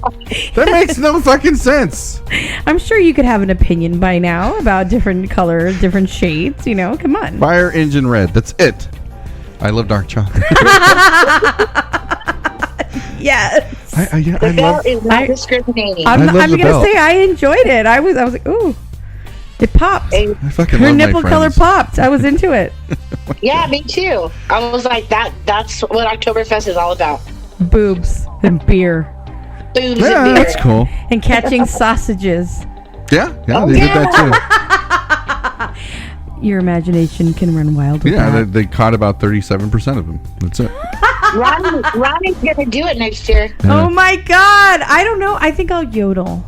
That makes no fucking sense. I'm sure you could have an opinion by now about different colors, different shades. Come on. Fire engine red. That's it. I love dark chocolate. Yes. The bell is not discriminating. I'm gonna say I enjoyed it. I was like, ooh, it popped. I fucking Her love my nipple color friends. popped. I was into it. Yeah, me too. I was like, that's what Oktoberfest is all about. Boobs and beer Boobs Yeah, and beer. that's cool. and catching sausages. Yeah, they did that too. Your imagination can run wild with Yeah, that. they caught about 37% of them. That's it. Ronnie's gonna do it next year. Oh my god! I don't know. I think I'll yodel.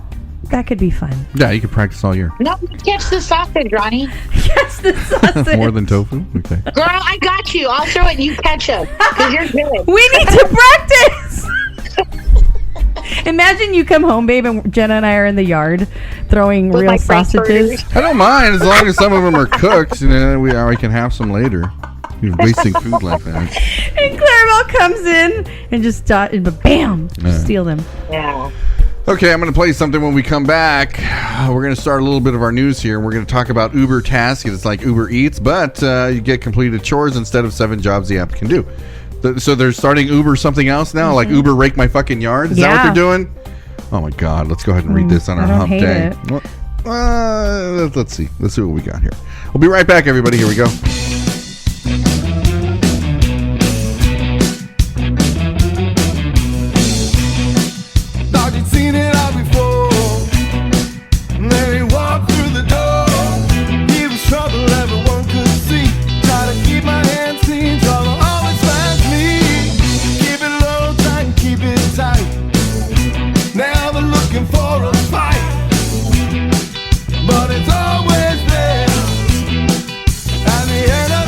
That could be fun. Yeah, you can practice all year. No, catch the sausage, Ronnie. Yes, the sausage. More than tofu? Okay. Girl, I got you. I'll throw it and you catch up. Because you're good. We need to practice. Imagine you come home, babe, and Jenna and I are in the yard throwing With real my frankfurters. sausages. I don't mind as long as some of them are cooked. We can have some later. You're wasting food like that. And Clarabelle comes in and just bam, steal them. Yeah. Okay, I'm going to play something when we come back. We're going to start a little bit of our news here. We're going to talk about Uber tasks. It's like Uber Eats, but you get completed chores instead of 7 jobs the app can do. So they're starting Uber something else now, like Uber rake my fucking yard. Is that what they're doing? Oh my God! Let's go ahead and read this on our hump day. Let's see. Let's see what we got here. We'll be right back, everybody. Here we go. Thought you'd seen it all before. And then he walked through the door. He was trouble everyone could see. Try to keep my hands clean. Trouble always finds me. Keep it low, try and keep it tight. Now they're looking for a fight. But it's always there. At the end of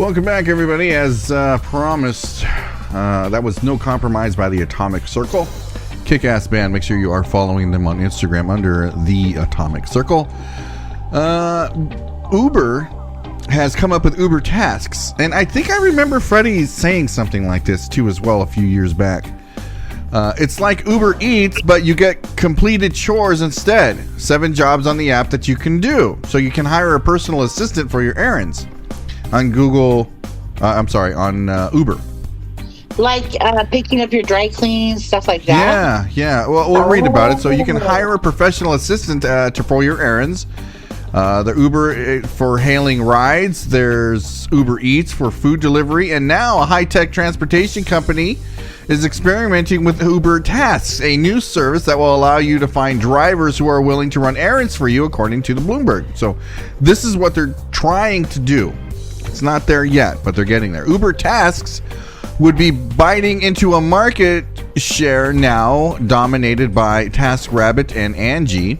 Welcome back, everybody. As promised, that was No Compromise by the Atomic Circle. Kick-ass band. Make sure you are following them on Instagram under the Atomic Circle. Uber has come up with Uber Tasks, and I think I remember Freddie saying something like this too as well a few years back. It's like Uber Eats, but you get completed chores instead. 7 jobs on the app that you can do, so you can hire a personal assistant for your errands on on Uber. Like picking up your dry clean, stuff like that. Yeah. Well, we'll read about it. So you can hire a professional assistant for your errands. The Uber for hailing rides. There's Uber Eats for food delivery. And now a high-tech transportation company is experimenting with Uber Tasks, a new service that will allow you to find drivers who are willing to run errands for you, according to the Bloomberg. So this is what they're trying to do. It's not there yet, but they're getting there. Uber Tasks would be biting into a market share now dominated by TaskRabbit and Angie.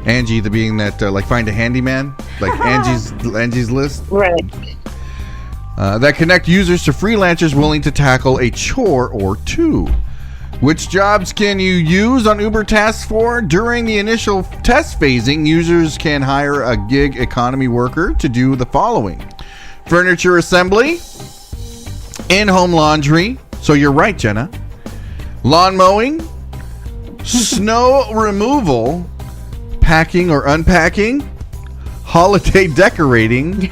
Angie, the being that like find a handyman, like Angie's List, right? That connect users to freelancers willing to tackle a chore or two. Which jobs can you use on Uber Tasks for? During the initial test phasing, users can hire a gig economy worker to do the following: furniture assembly, in-home laundry. So you're right, Jenna. Lawn mowing, snow removal, packing or unpacking, holiday decorating,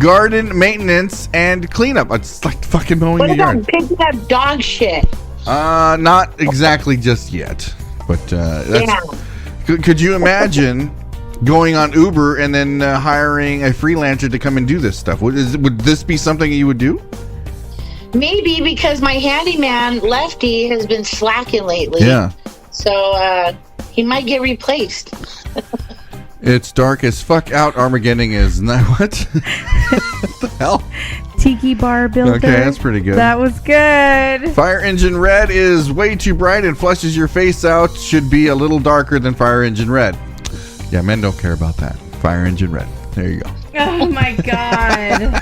garden maintenance, and cleanup. It's like fucking mowing What the about yard. picking up dog shit? Not exactly just yet, but that's. Could you imagine going on Uber and then hiring a freelancer to come and do this stuff? Would this be something you would do? Maybe, because my handyman Lefty has been slacking lately. Yeah. So he might get replaced. It's dark as fuck out. Armageddon is. What? What the hell? Tiki bar builder. Okay, that's pretty good. That was good. Fire engine red is way too bright and flushes your face out. Should be a little darker than fire engine red. Yeah, men don't care about that. Fire engine red. There you go. Oh my god.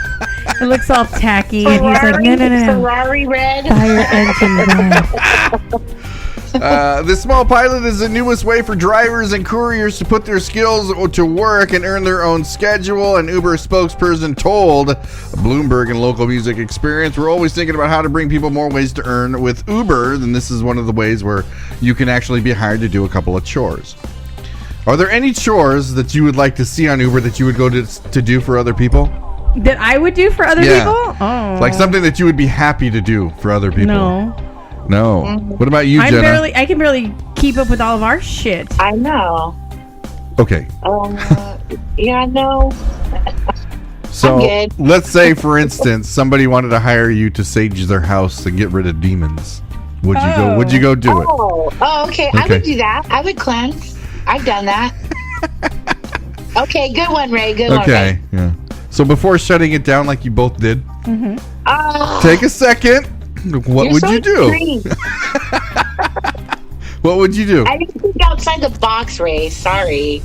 It looks all tacky. And he's like, no. Ferrari red. Fire engine red. The small pilot is the newest way for drivers and couriers to put their skills to work and earn their own schedule. An Uber spokesperson told Bloomberg and Local Music Experience, we're always thinking about how to bring people more ways to earn with Uber, and this is one of the ways where you can actually be hired to do a couple of chores. Are there any chores that you would like to see on Uber that you would go to do for other people? That I would do for other people? Oh. Like something that you would be happy to do for other people? No. What about you, Jenna? I can barely keep up with all of our shit. I know. Okay. Yeah, no. So let's say, for instance, somebody wanted to hire you to sage their house and get rid of demons. Would you go? Would you go do it? Okay. I would do that. I would cleanse. I've done that. Okay, good one, Ray. Good one, Ray. Okay. Yeah. So before shutting it down, like you both did, take a second. What would you do? What would you do? I didn't think outside the box, Ray. Sorry.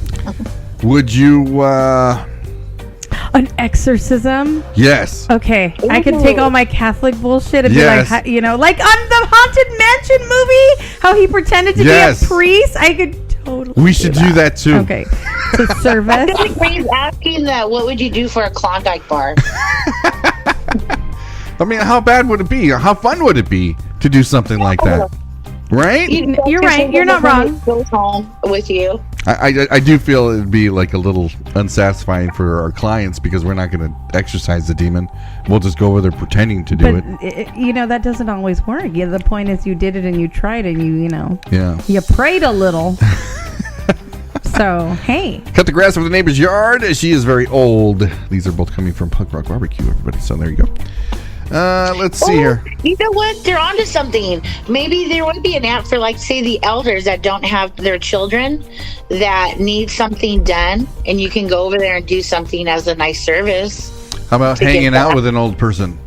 Would you? An exorcism? Yes. Okay. Ooh. I could take all my Catholic bullshit and Yes. be like, like on the Haunted Mansion movie, how he pretended to be a priest. I could totally. We should do that too. Okay. To service. I feel like Ray's asking that. What would you do for a Klondike bar? I mean, how bad would it be? How fun would it be to do something like that? Right? You're right. You're not wrong. Goes home with you. I do feel it would be like a little unsatisfying for our clients because we're not going to exorcise the demon. We'll just go over there pretending to do it. That doesn't always work. Yeah, the point is you did it and you tried and you prayed a little. So, hey. Cut the grass over the neighbor's yard. She is very old. These are both coming from Punk Rock Barbecue, everybody. So there you go. Let's see here. You know what? They're onto something. Maybe there would be an app for, like, say, the elders that don't have their children that need something done, and you can go over there and do something as a nice service. How about hanging out with an old person?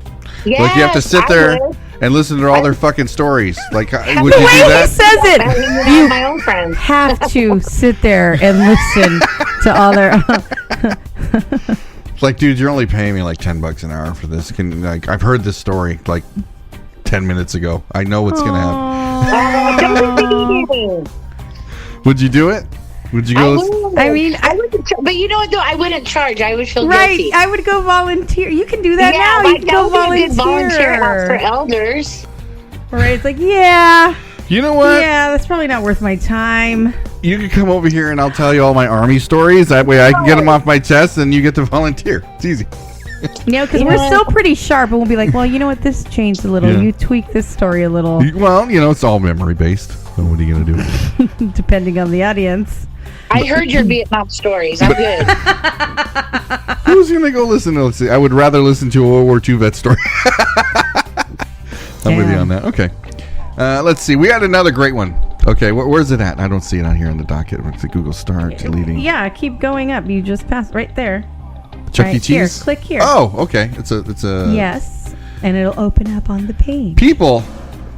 Yes, like you have to sit there and listen to all their fucking stories. Like, would you do the way that? he says it, you my own friends have to sit there and listen to all their. Like, dude, you're only paying me like $10 an hour for this. I've heard this story like 10 minutes ago. I know what's gonna happen. Would you do it? Would you go? I mean, but you know what though? I wouldn't charge. I would feel right. guilty. I would go volunteer. You can do that now. You can go volunteer house for elders. Right. It's like, yeah. You know what? Yeah, that's probably not worth my time. You can come over here and I'll tell you all my Army stories. That way I can get them off my chest and you get to volunteer. It's easy. Because we're still pretty sharp, and we'll be like, well, you know what? This changed a little. Yeah. You tweak this story a little. Well, it's all memory based. So what are you going to do? Depending on the audience. I heard your Vietnam stories. I'm good. Who's going to go listen to, let's see, I would rather listen to a World War II vet story. I'm with you on that. Okay. Let's see. We had another great one. Okay, where's it at? I don't see it on here on the docket. What's the Google start deleting? Yeah, keep going up. You just passed right there. Chuck E. Right, Cheese? here, click here. Oh, okay. It's a Yes, and it'll open up on the page. People.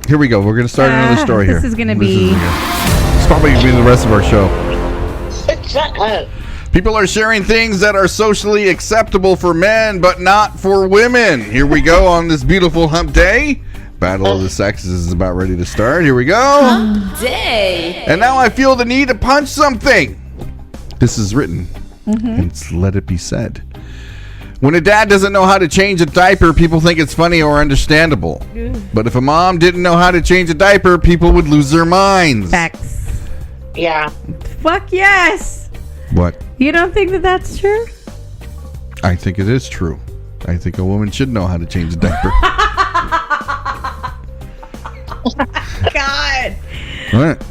Here we go. We're going to start another story here. This is going to be... It's probably going to be the rest of our show. Shut up. People are sharing things that are socially acceptable for men, but not for women. Here we go on this beautiful hump day. Battle of the Sexes is about ready to start. Here we go. Hump day. And now I feel the need to punch something. This is written. And it's let it be said. When a dad doesn't know how to change a diaper, people think it's funny or understandable. But if a mom didn't know how to change a diaper, people would lose their minds. Facts. Yeah. Fuck yes. What? You don't think that that's true? I think it is true. I think a woman should know how to change a diaper. God. What?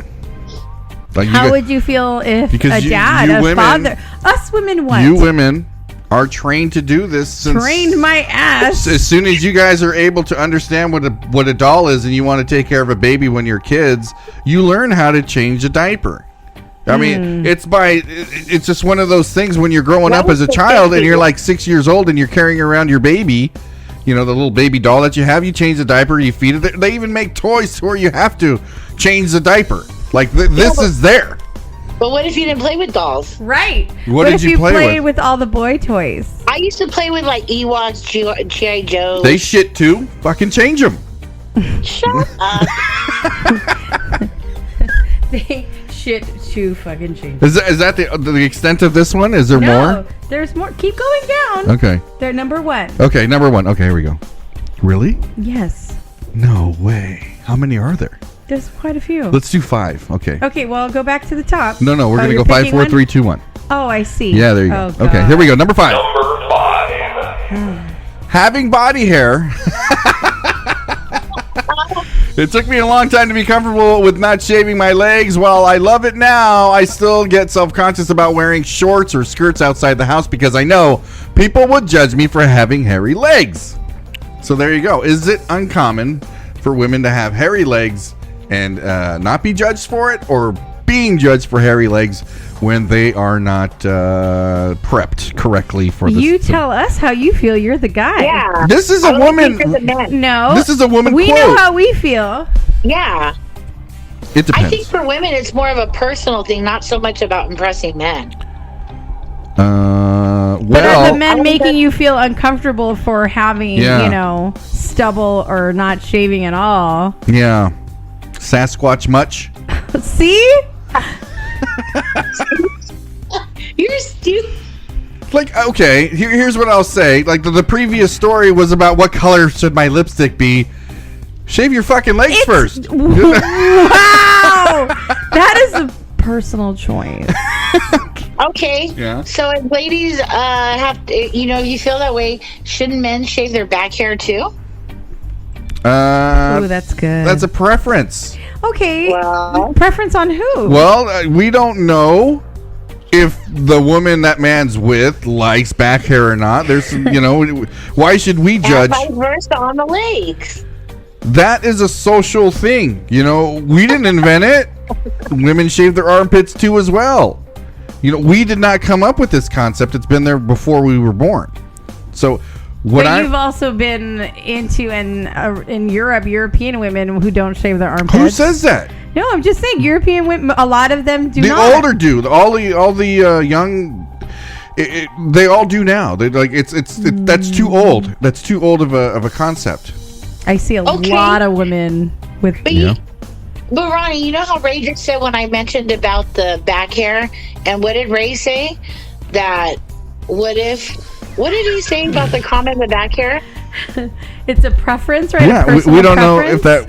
Like How would you feel if Because a you- dad, you a women- father, us women, what? You women are trained to do this since trained my ass. as soon as you guys are able to understand what a doll is and you want to take care of a baby when you're kids, you learn how to change a diaper. I mean, it's just one of those things when you're growing up as a child and you're like 6 years old and you're carrying around your baby, the little baby doll that you have, you change the diaper, you feed it. They even make toys where you have to change the diaper. Like this is there. But what if you didn't play with dolls? Right. What did if you play played with? with all the boy toys? I used to play with like Ewoks, G.I. Joe. They shit too. Fucking change them. Shut up. They shit to fucking change. Is that the extent of this one? Is there No, more? there's more. Keep going down. Okay. They're number one. Okay, number one. Okay, here we go. Really? Yes. No way. How many are there? There's quite a few. Let's do 5. Okay. Okay, well, go back to the top. No, we're gonna you're go 5, picking 4, one? 3, 2, 1. Oh, I see. Yeah, there you go. Oh, Okay, God. here we go. Number 5. Having body hair. It took me a long time to be comfortable with not shaving my legs. While I love it now, I still get self-conscious about wearing shorts or skirts outside the house because I know people would judge me for having hairy legs. So there you go. Is it uncommon for women to have hairy legs and not be judged for it, or being judged for hairy legs when they are not prepped correctly for this? You tell us how you feel. You're the guy. Yeah. This is I a wanna woman. speak for the men. No. This is a woman We quote. know how we feel. Yeah. It I think depends. for women, it's more of a personal thing, not so much about impressing men. But are Well, the men making you feel uncomfortable for having, Yeah. stubble or not shaving at all? yeah. Sasquatch much? See? You're stupid. Like, okay, here's what I'll say. Like, the previous story was about what color should my lipstick be. Shave your fucking legs first. Wow! That is a personal choice. Okay. Yeah. So if ladies have to, you feel that way, shouldn't men shave their back hair too? Ooh, that's good. That's a preference. Okay. Well- Preference on who? Well, we don't know if the woman that man's with likes back hair or not. There's, why should we judge? And vice versa on the legs. That is a social thing. We didn't invent it. Women shave their armpits too as well. We did not come up with this concept. It's been there before we were born. So but you've also been into in Europe, European women who don't shave their armpits. Who says that? No, I'm just saying European women. A lot of them do The not. older do. All the young They all do now. They like that's too old. That's too old of a concept. I see a lot of women with. But Ronnie, you know how Ray just said when I mentioned about the back hair, and what did Ray say? That what did he say about the comment in the back hair? It's a preference, right? Yeah, we don't know if that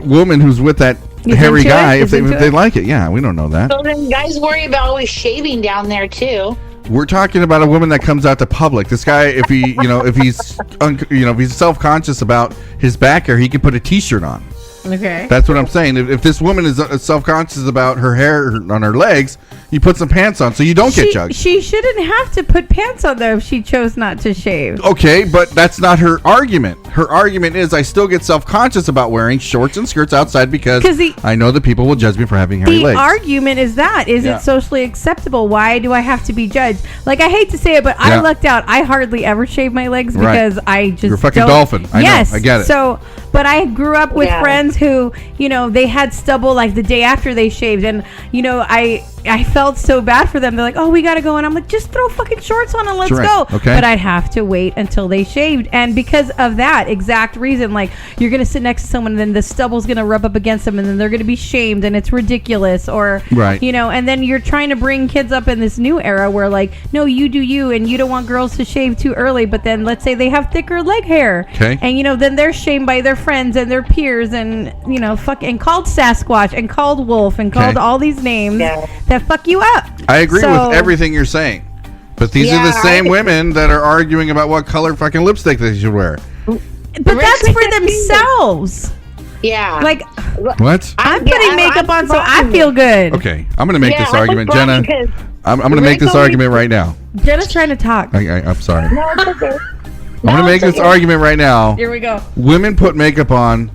woman who's with that hairy guy, if they like it. Yeah, we don't know that. So then guys worry about always shaving down there too. We're talking about a woman that comes out to public. This guy, if he's self-conscious about his back hair, he can put a T-shirt on. Okay. That's what I'm saying. If this woman is self-conscious about her hair on her legs, you put some pants on so you don't get judged. She shouldn't have to put pants on, though, if she chose not to shave. Okay, but that's not her argument. Her argument is I still get self-conscious about wearing shorts and skirts outside because I know that people will judge me for having hairy legs. The argument is that. Is it socially acceptable? Why do I have to be judged? Like, I hate to say it, but I lucked out. I hardly ever shave my legs because I just You're a fucking dolphin. I know. I get it. So, but I grew up with friends who, they had stubble like the day after they shaved. And, I felt so bad for them. They're like, oh, we got to go. And I'm like, just throw fucking shorts on and let's go. Okay. But I'd have to wait until they shaved. And because of that exact reason, like, you're going to sit next to someone and then the stubble's going to rub up against them and then they're going to be shamed and it's ridiculous. Or, and then you're trying to bring kids up in this new era where, like, no, you do you and you don't want girls to shave too early. But then let's say they have thicker leg hair. Okay. And, then they're shamed by their friends and their peers and, and called Sasquatch and called Wolf and called all these names that fuck you up. I agree with everything you're saying. But these are the same women that are arguing about what color fucking lipstick they should wear. But that's for themselves. Yeah. Like, what? I'm putting makeup on so I feel good. Okay. I'm going to make this argument, Jenna. I'm going to make this argument right now. Jenna's trying to talk. I'm sorry. No, it's okay. I'm going to make this argument right now. Here we go. Women put makeup on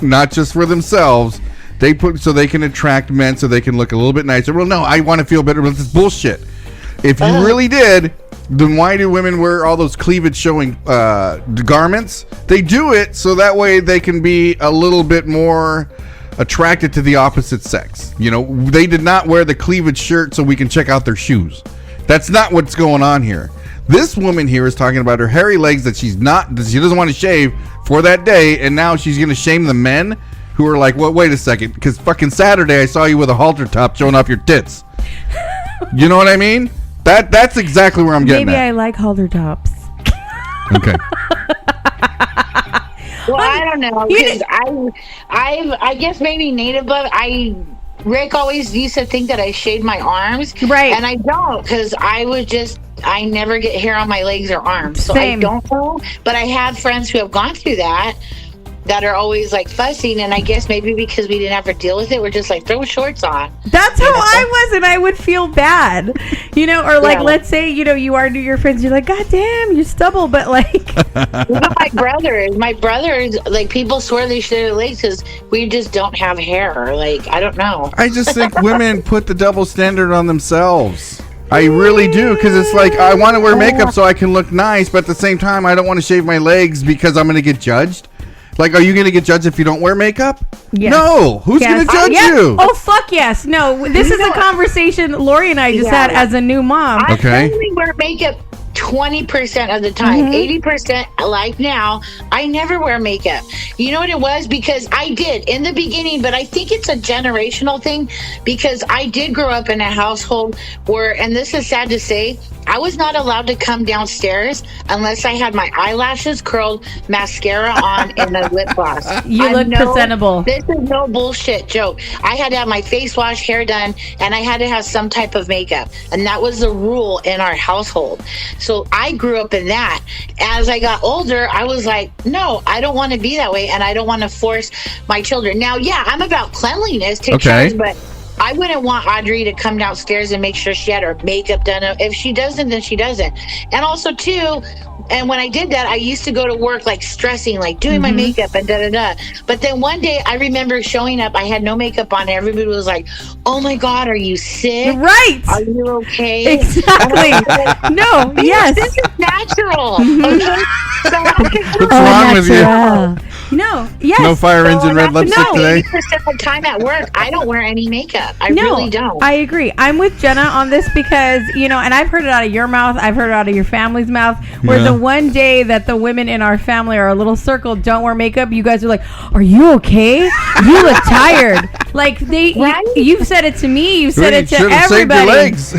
not just for themselves. They put so they can attract men so they can look a little bit nicer. Well, no, I want to feel better with this bullshit. If you really did, then why do women wear all those cleavage showing garments? They do it so that way they can be a little bit more attracted to the opposite sex. They did not wear the cleavage shirt so we can check out their shoes. That's not what's going on here. This woman here is talking about her hairy legs that she doesn't want to shave for that day, and now she's going to shame the men who are like, well, wait a second, because fucking Saturday I saw you with a halter top showing off your tits. You know what I mean? That's exactly where I'm getting Maybe at. I like halter tops. Okay. Well, I don't know, because I guess maybe native blood. Rick always used to think that I shaved my arms, right? And I don't, because I never get hair on my legs or arms, so I don't know. But I have friends who have gone through that are always like fussing, and I guess maybe because we didn't have to deal with it, we're just like, throw shorts on. That's how I was, and I would feel bad, or like, let's say, you argue your friends, you're like, God damn, you're stubble, but like. My brothers, like, people swear they shave their legs because we just don't have hair. Like, I don't know. I just think women put the double standard on themselves. I really do, because it's like, I want to wear makeup so I can look nice, but at the same time, I don't want to shave my legs because I'm going to get judged. Like, are you going to get judged if you don't wear makeup? Yes. No. Who's going to judge you? Oh, fuck yes. No, this is a conversation Lori and I just had as a new mom. I only wear makeup 20% of the time. 80%, like now, I never wear makeup. You know what it was? Because I did in the beginning, but I think it's a generational thing, because I did grow up in a household where, and this is sad to say, I was not allowed to come downstairs unless I had my eyelashes curled, mascara on, and a lip gloss. You look presentable. This is no bullshit joke. I had to have my face wash, hair done, and I had to have some type of makeup. And that was the rule in our household. So I grew up in that. As I got older, I was like, no, I don't want to be that way, and I don't want to force my children. Now, yeah, I'm about cleanliness, but I wouldn't want Audrey to come downstairs and make sure she had her makeup done. If she doesn't, then she doesn't. And also, too, and when I did that, I used to go to work, like, stressing, like, doing my makeup and da-da-da. But then one day, I remember showing up. I had no makeup on. Everybody was like, oh, my God, are you sick? Right. Are you okay? Exactly. No, yes. This is natural. Okay? So What's wrong with you? No. Yes. No fire engine red that's lipstick today. 80% of the time at work, I don't wear any makeup. I No, really don't. I agree. I'm with Jenna on this because, and I've heard it out of your mouth. I've heard it out of your family's mouth. Where Yeah. the one day that the women in our family, our little circle, don't wear makeup, you guys are like, "Are you okay? You look tired." Like Right? you've said it to me. You've said it to Should've saved your everybody. legs.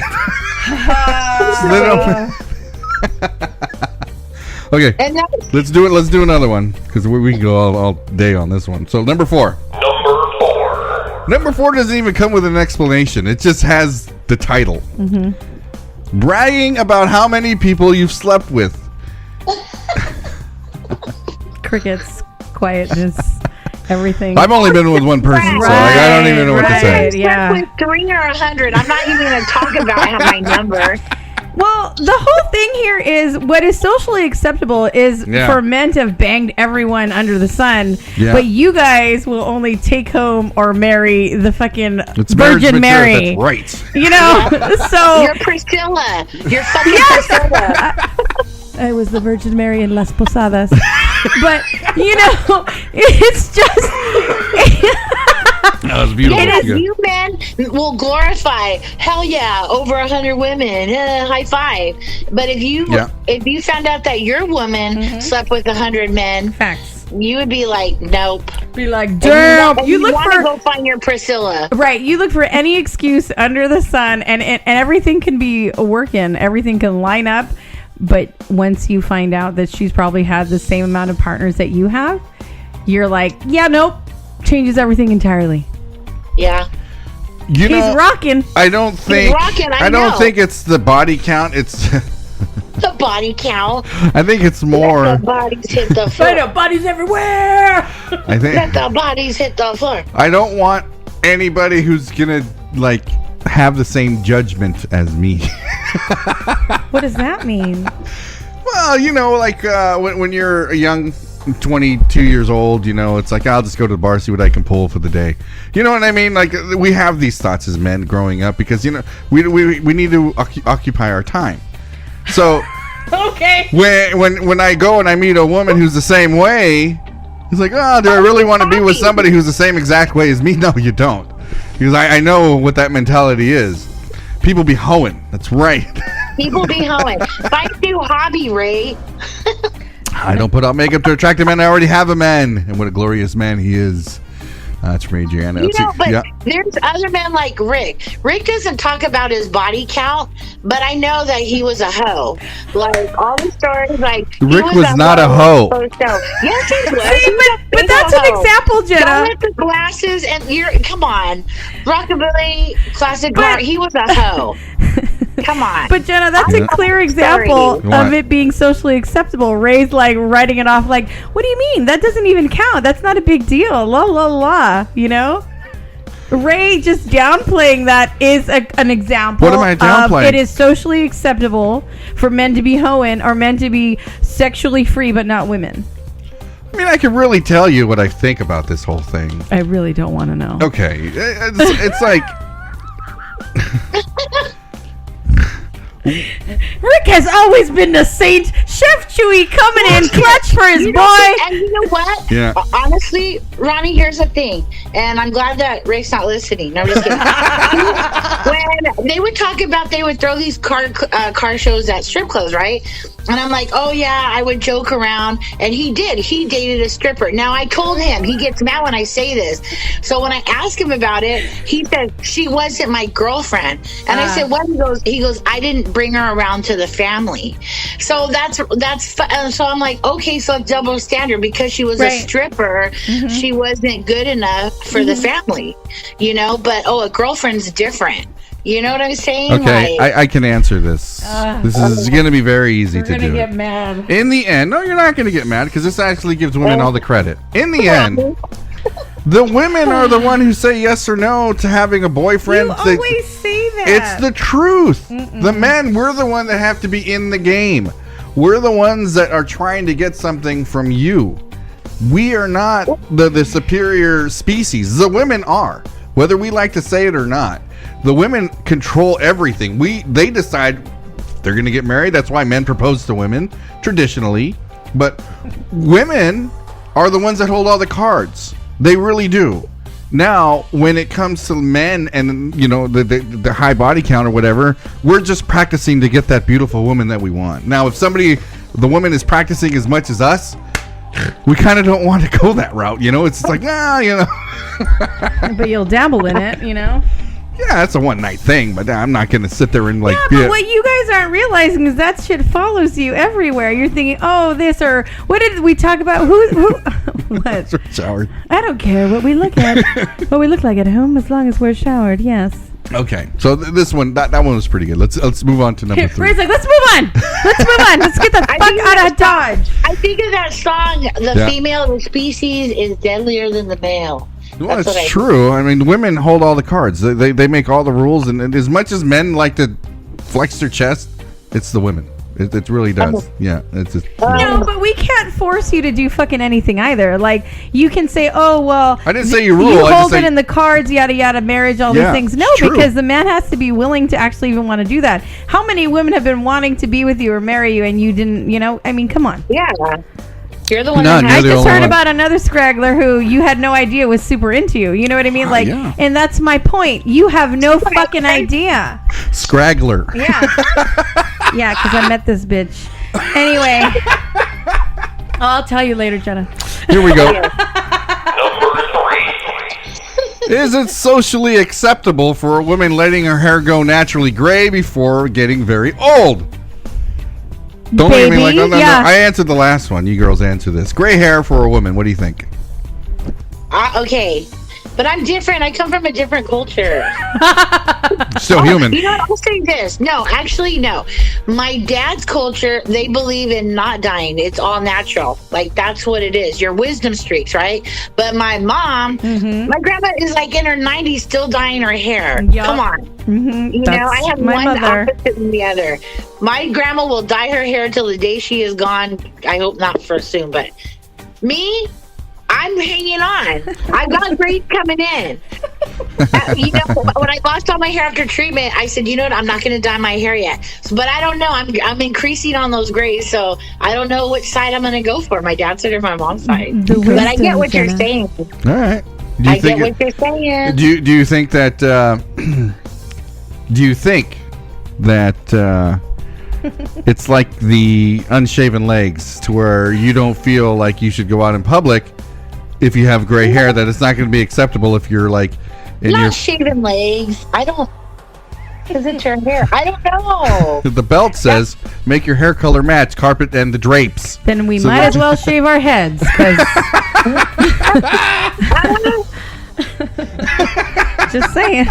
Okay, And that, let's do it. Let's do another one because we can go all day on this one. So number 4. Number 4 doesn't even come with an explanation. It just has the title. Bragging about how many people you've slept with. Crickets, quietness, everything. I've only been with one person, so I don't even know what to Right, say. yeah. with 3 or 100. I'm not even going to talk about my number. Well, the whole thing here is what is socially acceptable is Yeah. for men to have banged everyone under the sun, Yeah. but you guys will only take home or marry the fucking It's marriage Virgin material, Mary. That's right. You know, so You're Priscilla. You're fucking Priscilla. I was the Virgin Mary in Las Posadas, but it's just. That was beautiful. Yes, Good. you men will glorify. Hell yeah, over 100 women. High five. But if you found out that your woman slept with 100 men, Facts. you would be like, nope. Be like, damn. You look want to for go find your Priscilla. right. You look for any excuse under the sun, and everything can be working. Everything can line up. But once you find out that she's probably had the same amount of partners that you have, you're like, yeah, nope. Changes everything entirely. Yeah. You know, He's rocking. I don't think. rocking, I don't know. think it's the body count. It's. The body count. I think it's more. Let the bodies hit the floor. Bodies everywhere. I think. Let the bodies hit the floor. I don't want anybody who's gonna have the same judgment as me. What does that mean? Well, when you're a young 22 years old, it's like, I'll just go to the bar, see what I can pull for the day. You know what I mean? Like, we have these thoughts as men growing up because, we need to occupy our time. So Okay. when I go and I meet a woman who's the same way, it's like, oh, do I really want to be with somebody who's the same exact way as me? No, you don't. Because I know what that mentality is. People be hoeing. That's right. People be hoeing. Find a new hobby, Ray. I don't put on makeup to attract a man. I already have a man. And what a glorious man he is. That's Ray Gianna. But there's other men like Rick. Rick doesn't talk about his body count, but I know that he was a hoe. Like, all the stories, like... Rick was not a hoe. Yes, he was. See, but that's an example, Don't Jenna. let the glasses and come on. Rockabilly, classic rock. He was a hoe. Come on. But Jenna, that's a clear example of it being socially acceptable. Ray's like writing it off like, what do you mean? That doesn't even count. That's not a big deal. La la la. Ray just downplaying that is an example. What am I downplaying? It is socially acceptable for men to be hoeing or men to be sexually free, but not women. I mean, I can really tell you what I think about this whole thing. I really don't want to know. Okay. It's like... Rick has always been the saint. Chef Chewy coming in clutch for his boy. And you know what? Yeah. Honestly, Ronnie, here's the thing. And I'm glad that Rick's not listening. No, I'm just kidding. When they would talk about, they would throw these car shows at strip clubs, right? And I'm like, oh, yeah, I would joke around. And he did. He dated a stripper. Now, I told him, he gets mad when I say this. So when I asked him about it, he said, she wasn't my girlfriend. And I said, what? He goes, I didn't bring her around to the family. So that's so I'm like, okay, so double standard because she was a stripper. Mm-hmm. She wasn't good enough for the family, but, a girlfriend's different. You know what I'm saying? Okay, I can answer this. This is going to be very easy to do. We're going to get mad. In the end, no, you're not going to get mad because this actually gives women all the credit. In the end, the women are the one who say yes or no to having a boyfriend. You always say that. It's the truth. The men, we're the one that have to be in the game. We're the ones that are trying to get something from you. We are not the superior species. The women are, whether we like to say it or not. The women control everything. They decide they're going to get married. That's why men propose to women traditionally. But women are the ones that hold all the cards. They really do. Now, when it comes to men and, you know, the high body count or whatever, we're just practicing to get that beautiful woman that we want. Now, if the woman is practicing as much as us, we kind of don't want to go that route, you know? It's like, you know. But you'll dabble in it, you know? Yeah, that's a one-night thing, but I'm not going to sit there and, like... Yeah, but what you guys aren't realizing is that shit follows you everywhere. You're thinking, oh, this, or what did we talk about? Who what? Showered. I don't care what we look at. What we look like at home, as long as we're showered, yes. Okay, so this one, that one was pretty good. Let's move on to number 3. Ray's like, let's move on. Let's get the fuck out of Dodge. I think of that song, the female of the species is deadlier than the male. Well, it's true. I mean, women hold all the cards. They make all the rules, and as much as men like to flex their chest, it's the women. It really does. Yeah, it's just. No, but we can't force you to do fucking anything either. Like, you can say, oh, well, I didn't say you rule. You hold it in the cards, yada, yada, marriage, all these things. No, true. because the man has to be willing to actually even want to do that. How many women have been wanting to be with you or marry you and you didn't, you know? I mean, come on. Yeah. You're the one. None, I just heard about another scraggler who you had no idea was super into you. You know what I mean? Like, and that's my point. You have no fucking idea. Scraggler. Yeah. Yeah, because I met this bitch. Anyway. I'll tell you later, Jenna. Here we go. Is it socially acceptable for a woman letting her hair go naturally gray before getting very old? Don't look at me like, no. I answered the last one. You girls answer this. Gray hair for a woman. What do you think? Okay. But I'm different. I come from a different culture. Still human. You know what? I'll say this. No, actually, no. My dad's culture, they believe in not dying. It's all natural. Like, that's what it is. Your wisdom streaks, right? But my mom, my grandma is like in her 90s still dyeing her hair. Yep. Come on. Mm-hmm. You know, I have one opposite than the other. My grandma will dye her hair till the day she is gone. I hope not for soon, but me, I'm hanging on. I've got grays coming in. You know, when I lost all my hair after treatment, I said, you know what, I'm not going to dye my hair yet. But I don't know. I'm increasing on those grays, so I don't know which side I'm going to go for, my dad's side or my mom's side. But I get what you're saying. All right. I get what you're saying. Do you think that... do you think that it's like the unshaven legs, to where you don't feel like you should go out in public if you have gray hair, that it's not going to be acceptable if you're like in not shaven legs? I don't. Because it's your hair. I don't know. The belt says make your hair color match carpet and the drapes. Then we might as well shave our heads. Just saying.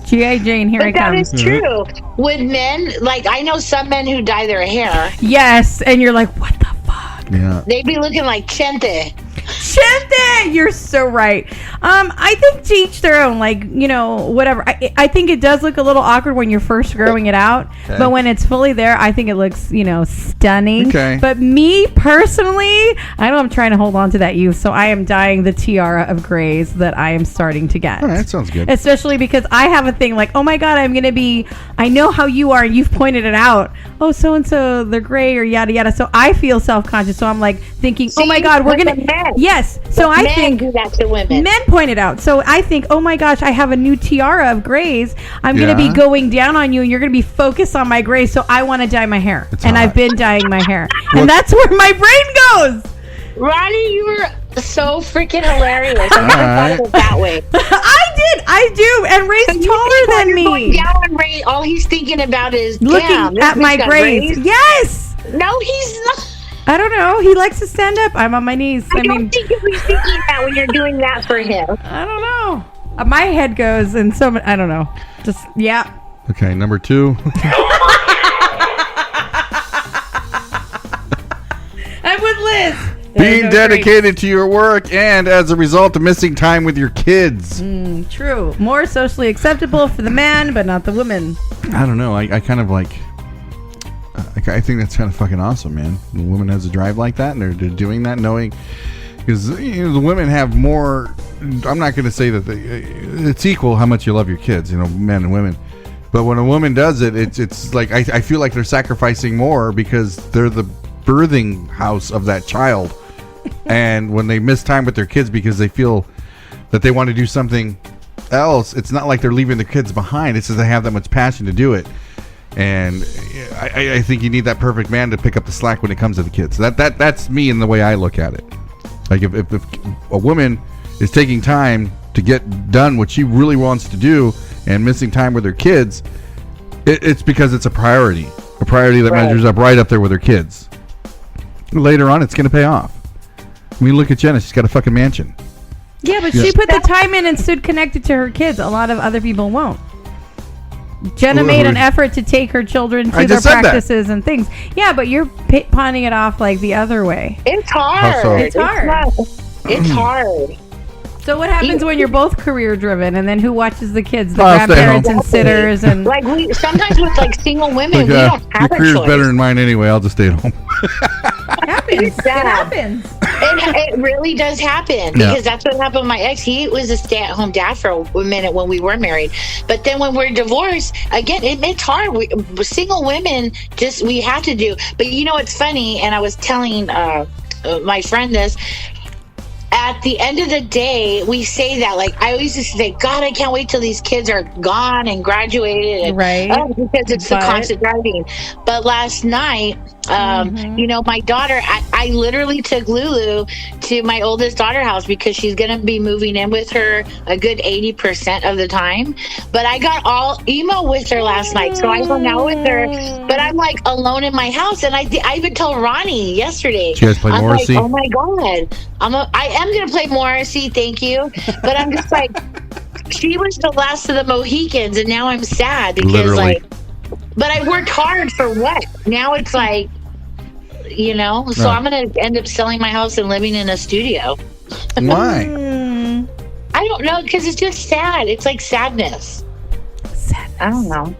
G.I. Jane, here I come. That is true. Would men, like, I know some men who dye their hair. Yes, and you're like, what the fuck? Yeah. They'd be looking like Chente. Chente! You're so right. I think to each their own, like, you know, whatever. I think it does look a little awkward when you're first growing it out, but when it's fully there, I think it looks, you know, stunning. Okay. But me, personally, I know I'm trying to hold on to that youth, so I am dyeing the tiara of grays that I am starting to get. All right, that sounds good. Especially because I have a thing like, oh my God, I'm going to be, I know how you are, and you've pointed it out. Oh, so-and-so, they're gray or yada, yada. So I feel self-conscious, so I'm like thinking, oh my God, we're going to... Yes. So I think do that to women. Men point it out. So I think, oh my gosh, I have a new tiara of grays. I'm going to be going down on you, and you're going to be focused on my grays. So I want to dye my hair, and I've been dyeing my hair, and that's where my brain goes. Ronnie, you were so freaking hilarious. I'm not thought that way. I do, and Ray's taller than me. Going down on Ray, all he's thinking about is looking at my grays. Yes. No, he's not. I don't know. He likes to stand up. I'm on my knees. I don't think he's thinking that when you're doing that for him. I don't know. My head goes, and so I don't know. Just yeah. Okay, number 2. I'm with Liz. Being dedicated to your work and as a result of missing time with your kids. True. More socially acceptable for the man, but not the woman. I don't know. I kind of like... I think that's kind of fucking awesome, man. The woman has a drive like that, and they're doing that knowing... Because the women have more... I'm not going to say that it's equal how much you love your kids, men and women. But when a woman does it, it's like... I feel like they're sacrificing more because they're the birthing house of that child. And when they miss time with their kids because they feel that they want to do something else, it's not like they're leaving their kids behind. It's just they have that much passion to do it. And I think you need that perfect man to pick up the slack when it comes to the kids. That's me in the way I look at it. Like if a woman is taking time to get done what she really wants to do and missing time with her kids, it's because it's a priority that measures up right up there with her kids. Later on, it's going to pay off. I mean, look at Jenna. She's got a fucking mansion. Yeah, but she put the time in and stood connected to her kids. A lot of other people won't. Jenna made an effort to take her children to their practices and things. Yeah, but you're pawning it off like the other way. It's hard. So? It's hard. It's hard. So what happens when you're both career driven, and then who watches the kids, the grandparents and sitters, and like we sometimes with like single women, like, we don't have your a career's choice. better than mine anyway. I'll just stay at home. It happens. It really does happen because that's what happened with my ex. He was a stay-at-home dad for a minute when we were married, but then when we're divorced, again, it's hard. Single women we have to do. But you know, it's funny, and I was telling my friend this. At the end of the day, we say that, like, I always used to say, God, I can't wait till these kids are gone and graduated. And, right. Because it's the constant driving. But last night, you know, my daughter, I literally took Lulu to my oldest daughter's house because she's going to be moving in with her a good 80% of the time. But I got all emo with her last night. So I hung out with her. But I'm like alone in my house. And I even told Ronnie yesterday. Did you guys play Morrissey? Like, oh my God. I am going to play Morrissey. Thank you. But I'm just like, she was the last of the Mohicans. And now I'm sad because Literally. like, but I worked hard for what? Now it's like, you know, so I'm going to end up selling my house and living in a studio. Why? I don't know, because it's just sad. It's like sadness. I don't know.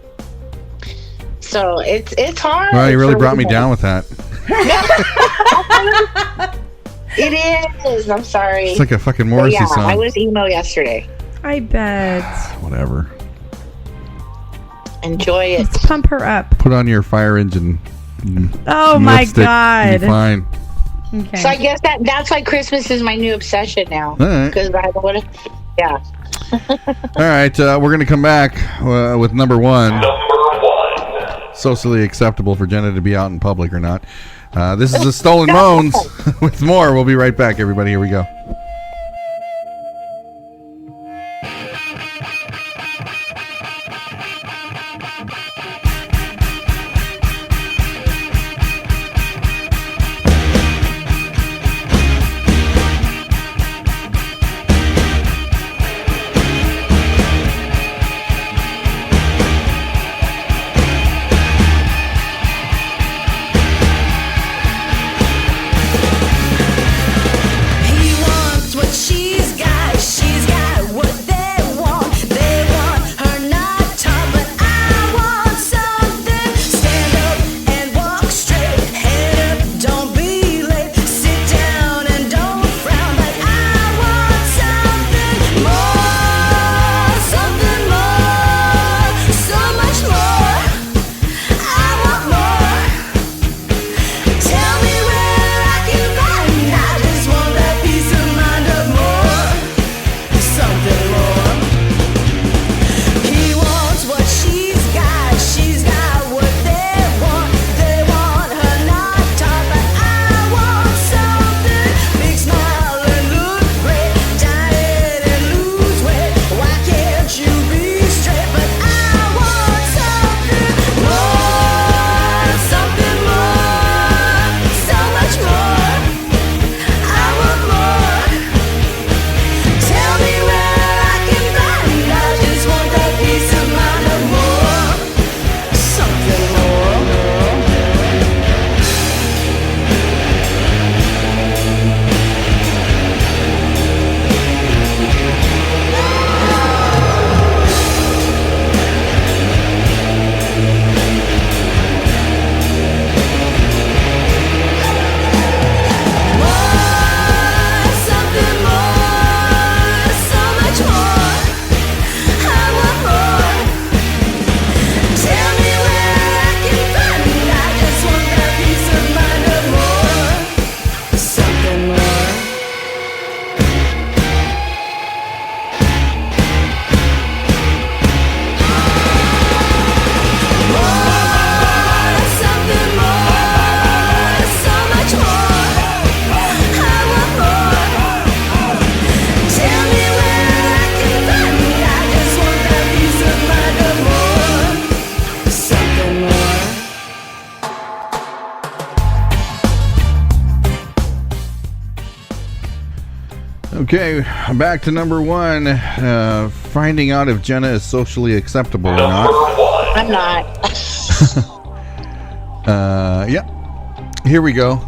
So it's hard. Well, you really brought me down with that. It is. I'm sorry. It's like a fucking Morrissey song. I was emo yesterday. I bet. Whatever. Enjoy it. Let's pump her up. Put on your fire engine. Oh my lipstick. God. You'll be fine. Okay. So I guess that's why Christmas is my new obsession now. All right. Because I don't want to. Yeah. All right. We're going to come back with number one. Socially acceptable for Jenna to be out in public or not. This is a Stolen Moans with more. We'll be right back, everybody. Here we go. He Okay, back to number one. Finding out if Jenna is socially acceptable or not. I'm not. Yeah. Here we go.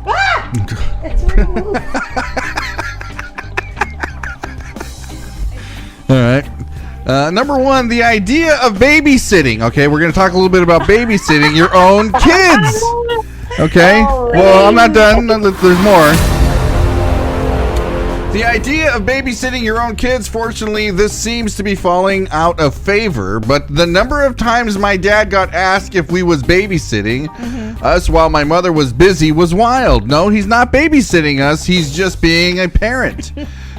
All right. Number one, the idea of babysitting. Okay, we're going to talk a little bit about babysitting your own kids. Okay. Well, I'm not done. There's more. The idea of babysitting your own kids, fortunately, this seems to be falling out of favor. But the number of times my dad got asked if we was babysitting us while my mother was busy was wild. No, he's not babysitting us. He's just being a parent.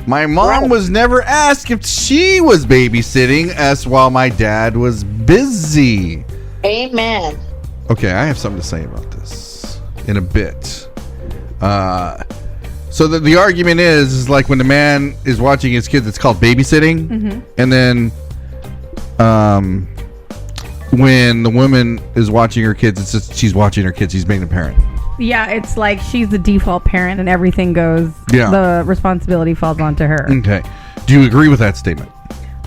My mom was never asked if she was babysitting us while my dad was busy. Amen. Okay, I have something to say about this in a bit. So the argument is like when the man is watching his kids, it's called babysitting. And then when the woman is watching her kids, it's just she's watching her kids. She's being a parent. Yeah, it's like she's the default parent and everything goes. Yeah. The responsibility falls onto her. Okay. Do you agree with that statement?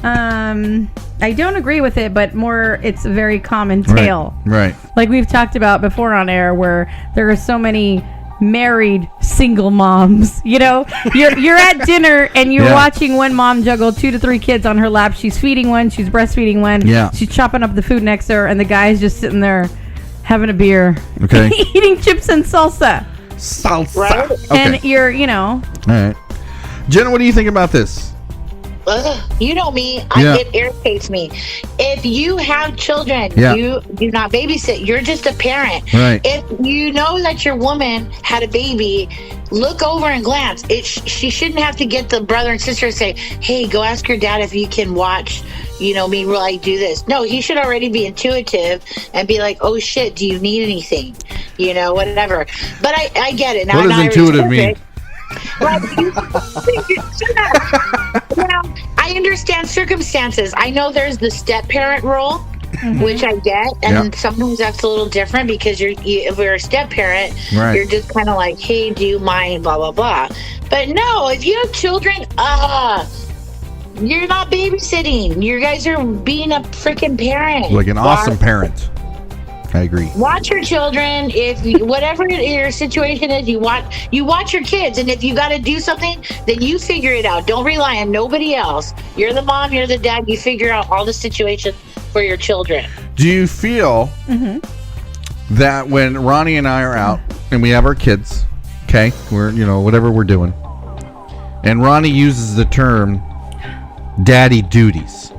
I don't agree with it, but more it's a very common tale. Right. Like we've talked about before on air where there are so many married single moms. You know, you're at dinner and you're watching one mom juggle 2 to 3 kids on her lap. She's feeding one, she's breastfeeding one, she's chopping up the food next to her, and the guy's just sitting there having a beer, eating chips and salsa. Right? Okay. And you're, you know. All right. Jenna, what do you think about this? You know me. It irritates me. If you have children, you do not babysit. You're just a parent. Right. If you know that your woman had a baby, look over and glance. She shouldn't have to get the brother and sister and say, hey, go ask your dad if you can watch, me while I do this. No, he should already be intuitive and be like, oh, shit, do you need anything? Whatever. But I get it. Now, what does intuitive mean? Like, I understand circumstances. I know there's the step parent role, which I get, and sometimes that's a little different because if you're a step parent, you're just kind of like, hey, do you mind, blah blah blah. But no, if you have children, you're not babysitting. You guys are being a freaking parent, like an awesome parent. I agree. Watch your children. Whatever your situation is, you watch your kids, and if you got to do something, then you figure it out. Don't rely on nobody else. You're the mom, you're the dad. You figure out all the situation for your children. Do you feel that when Ronnie and I are out and we have our kids, okay, we're whatever we're doing, and Ronnie uses the term "daddy duties"?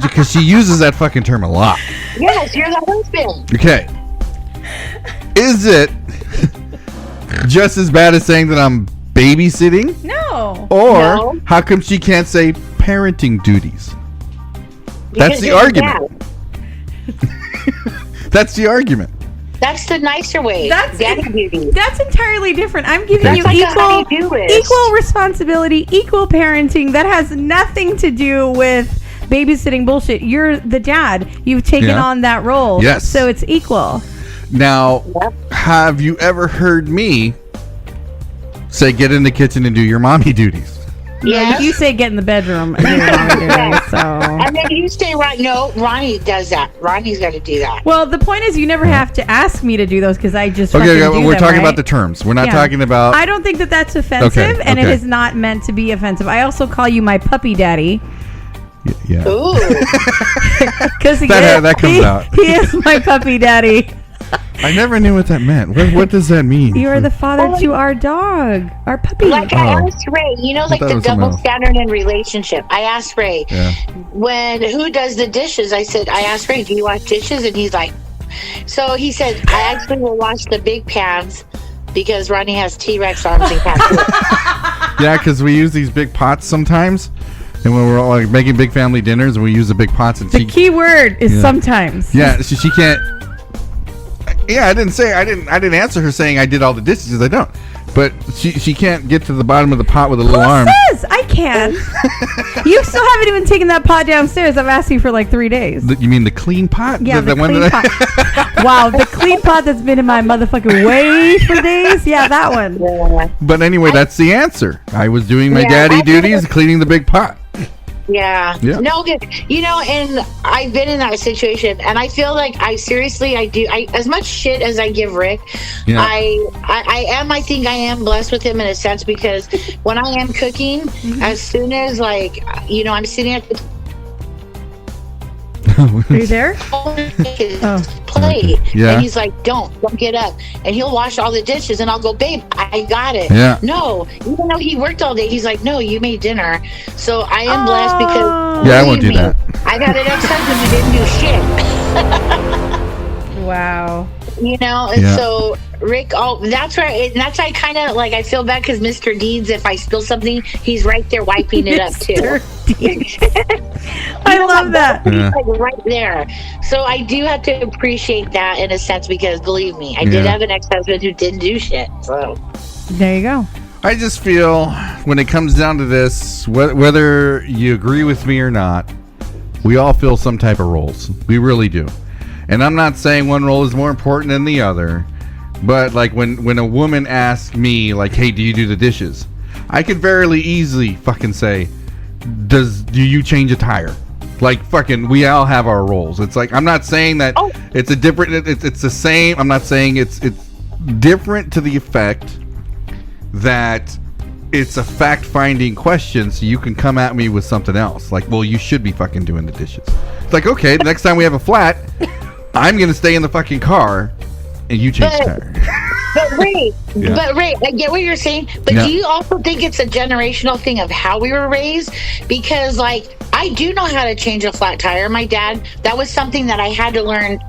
Because she uses that fucking term a lot. Yes, you're the husband. Okay. Is it just as bad as saying that I'm babysitting? No. Or how come she can't say parenting duties? That's the argument. That's the argument. That's the nicer way. That's entirely different. I'm giving you like equal responsibility, equal parenting. That has nothing to do with babysitting bullshit. You're the dad. You've taken on that role. Yes. So it's equal. Now, have you ever heard me say get in the kitchen and do your mommy duties? Yes. You say get in the bedroom and do your mommy duties. So. And then you say, no, Ronnie does that. Ronnie's got to do that. Well, the point is you never have to ask me to do those because I just okay, do we're them, talking right? about the terms. We're not talking about... I don't think that that's offensive, and it is not meant to be offensive. I also call you my puppy daddy. Yeah. Ooh. Because that comes out. He is my puppy daddy. I never knew what that meant. What does that mean? You are the father to our dog, our puppy. Like I asked Ray, like the double standard in relationship. I asked Ray, who does the dishes? I asked Ray, do you wash dishes? And he's like, so he said, I actually will wash the big pans because Ronnie has T-Rex arms and can't do it. Yeah, because we use these big pots sometimes. And when we're all like making big family dinners, we use the big pots. And the key word is sometimes. Yeah, she can't. Yeah, I didn't answer her saying I did all the dishes. I don't. But she can't get to the bottom of the pot with a little arm. Who says? I can. You still haven't even taken that pot downstairs. I've asked you for like 3 days. You mean the clean pot? Yeah, the one clean pot. Wow, the clean pot that's been in my motherfucking way for days. Yeah, that one. Yeah. But anyway, that's the answer. I was doing my Yeah, daddy I duties, cleaning the big pot. Yeah. Yeah. No, and I've been in that situation, and I feel like I do. As much shit as I give Rick, Yeah. I think I am blessed with him in a sense, because when I am cooking, as soon as I'm sitting at the Are you there? plate, Yeah. and he's like, don't get up, and he'll wash all the dishes, and I'll go, babe, I got it. Yeah. No, even though he worked all day, he's like, no, you made dinner. So I am blessed because Yeah, I won't do believe me, that. I got an ex-husband who didn't do shit. Wow. And Yeah. so Rick, that's why I kind of like, I feel bad because Mr. Deeds, if I spill something, he's right there wiping it up too. Mr. Deeds. I love that. Yeah. He's like right there. So I do have to appreciate that in a sense, because believe me, I did Yeah. have an ex-husband who didn't do shit. So There you go. I just feel when it comes down to this, whether you agree with me or not, we all fill some type of roles. We really do. And I'm not saying one role is more important than the other, but like when a woman asks me, like, hey, do you do the dishes? I could very easily fucking say, do you change a tire? Like, fucking, we all have our roles. It's like, I'm not saying that it's a different, it's the same. I'm not saying it's different to the effect that it's a fact-finding question, so you can come at me with something else. Like, well, you should be fucking doing the dishes. It's like, okay, the next time we have a flat, I'm going to stay in the fucking car, and you change the tire. But Ray, I get what you're saying, but do you also think it's a generational thing of how we were raised? Because, like, I do know how to change a flat tire. My dad, that was something that I had to learn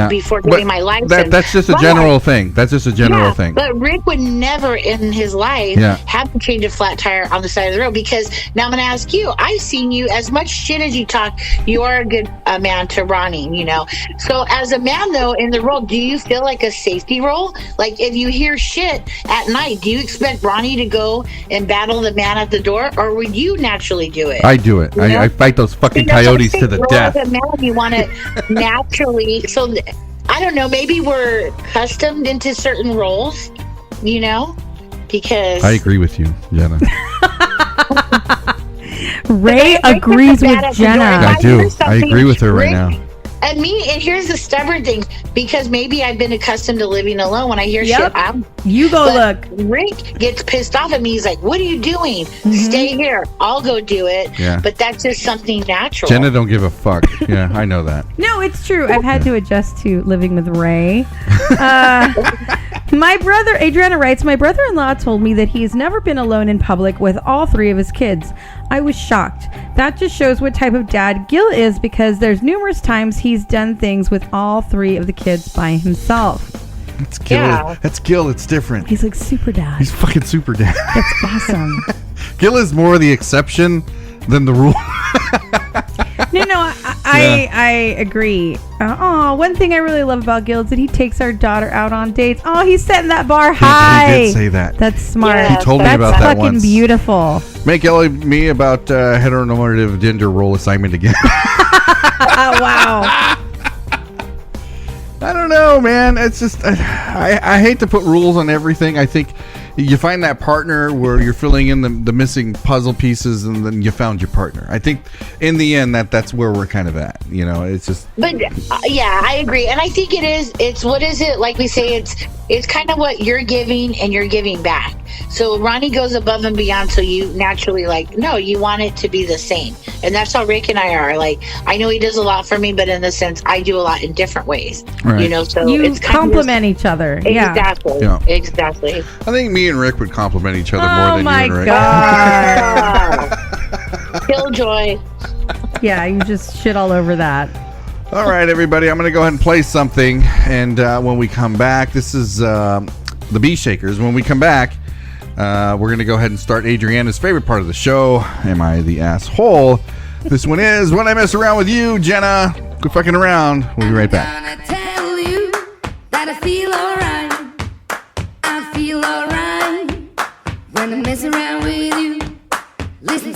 before getting my license. That's just a general thing. That's just a general thing. But Rick would never in his life have to change a flat tire on the side of the road, because now I'm going to ask you, I've seen you, as much shit as you talk, you are a good man to Ronnie, So as a man, though, in the role, do you feel like a safety role? Like, if you hear shit at night, do you expect Ronnie to go and battle the man at the door, or would you naturally do it? I do it. I fight those fucking coyotes to the death. As a man, you want to naturally. So I don't know. Maybe we're accustomed into certain roles, because I agree with you, Jenna. Ray agrees with Jenna. I do. I agree with her right now. And here's the stubborn thing, because maybe I've been accustomed to living alone. When I hear shit, you go look. Rick gets pissed off at me. He's like, "What are you doing? Stay here. I'll go do it." Yeah. But that's just something natural. Jenna don't give a fuck. Yeah, I know that. No, it's true. I've had to adjust to living with Ray. My brother, Adriana writes, my brother-in-law told me that he has never been alone in public with all 3 of his kids. I was shocked. That just shows what type of dad Gil is, because there's numerous times he's done things with all 3 of the kids by himself. That's Gil. Yeah. That's Gil. It's different. He's like super dad. He's fucking super dad. That's awesome. Gil is more the exception than the rule. No, I agree. One thing I really love about Gil is that he takes our daughter out on dates. Oh, he's setting that bar high. He did say that. That's smart. Yeah, he told me about That's that fucking once. beautiful. Make me about heteronormative gender role assignment again. Oh, wow. I don't know, man. It's just I hate to put rules on everything. I think you find that partner where you're filling in the missing puzzle pieces, and then you found your partner. I think in the end that's where we're kind of at. It's just. But I agree, and I think it is. It's what is it like we say? It's kind of what you're giving and you're giving back. So Ronnie goes above and beyond. So you naturally you want it to be the same, and that's how Rick and I are. Like, I know he does a lot for me, but in the sense I do a lot in different ways. Right. So You it's kind complement each other. Yeah. Exactly. Yeah. Exactly. I think me and Rick would complement each other more Oh than my you and Rick. God. Killjoy. Yeah, you just shit all over that. All right, everybody. I'm going to go ahead and play something, and when we come back, this is the Bee Shakers. When we come back, we're going to go ahead and start Adriana's favorite part of the show. Am I the asshole? This one is When I Mess Around With You. Jenna, quit fucking around. We'll be right back. I'm gonna tell you that I feel alright. I feel alright when I mess around with you. Listen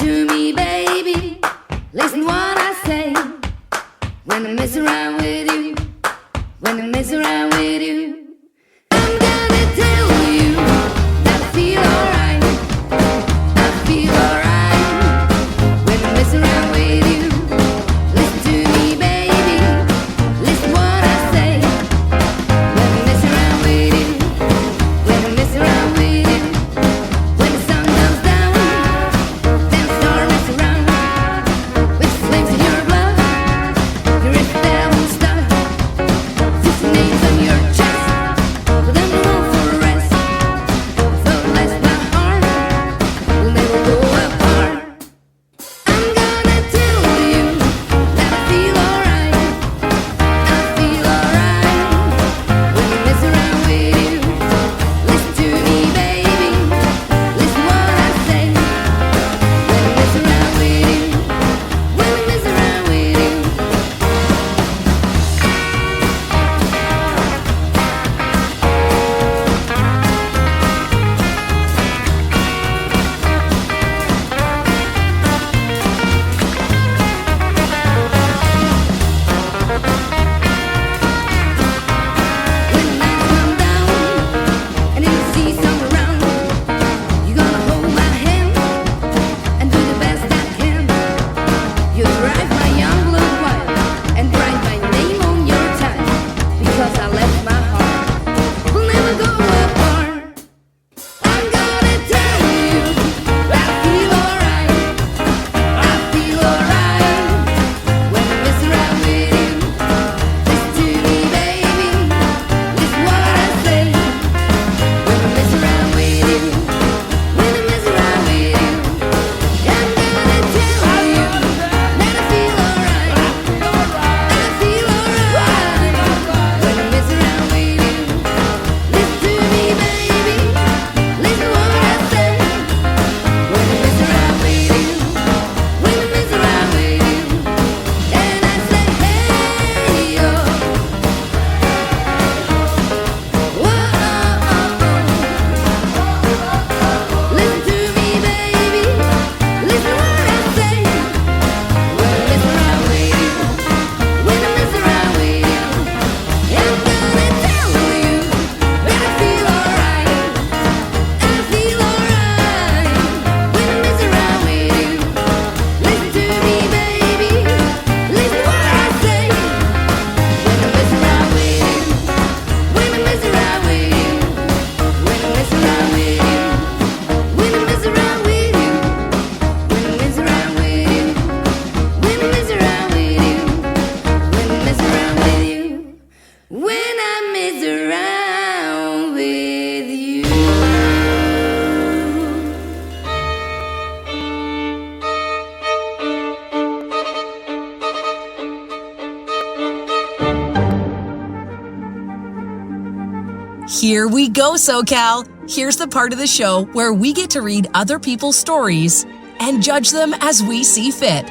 Here we go, SoCal. Here's the part of the show where we get to read other people's stories and judge them as we see fit.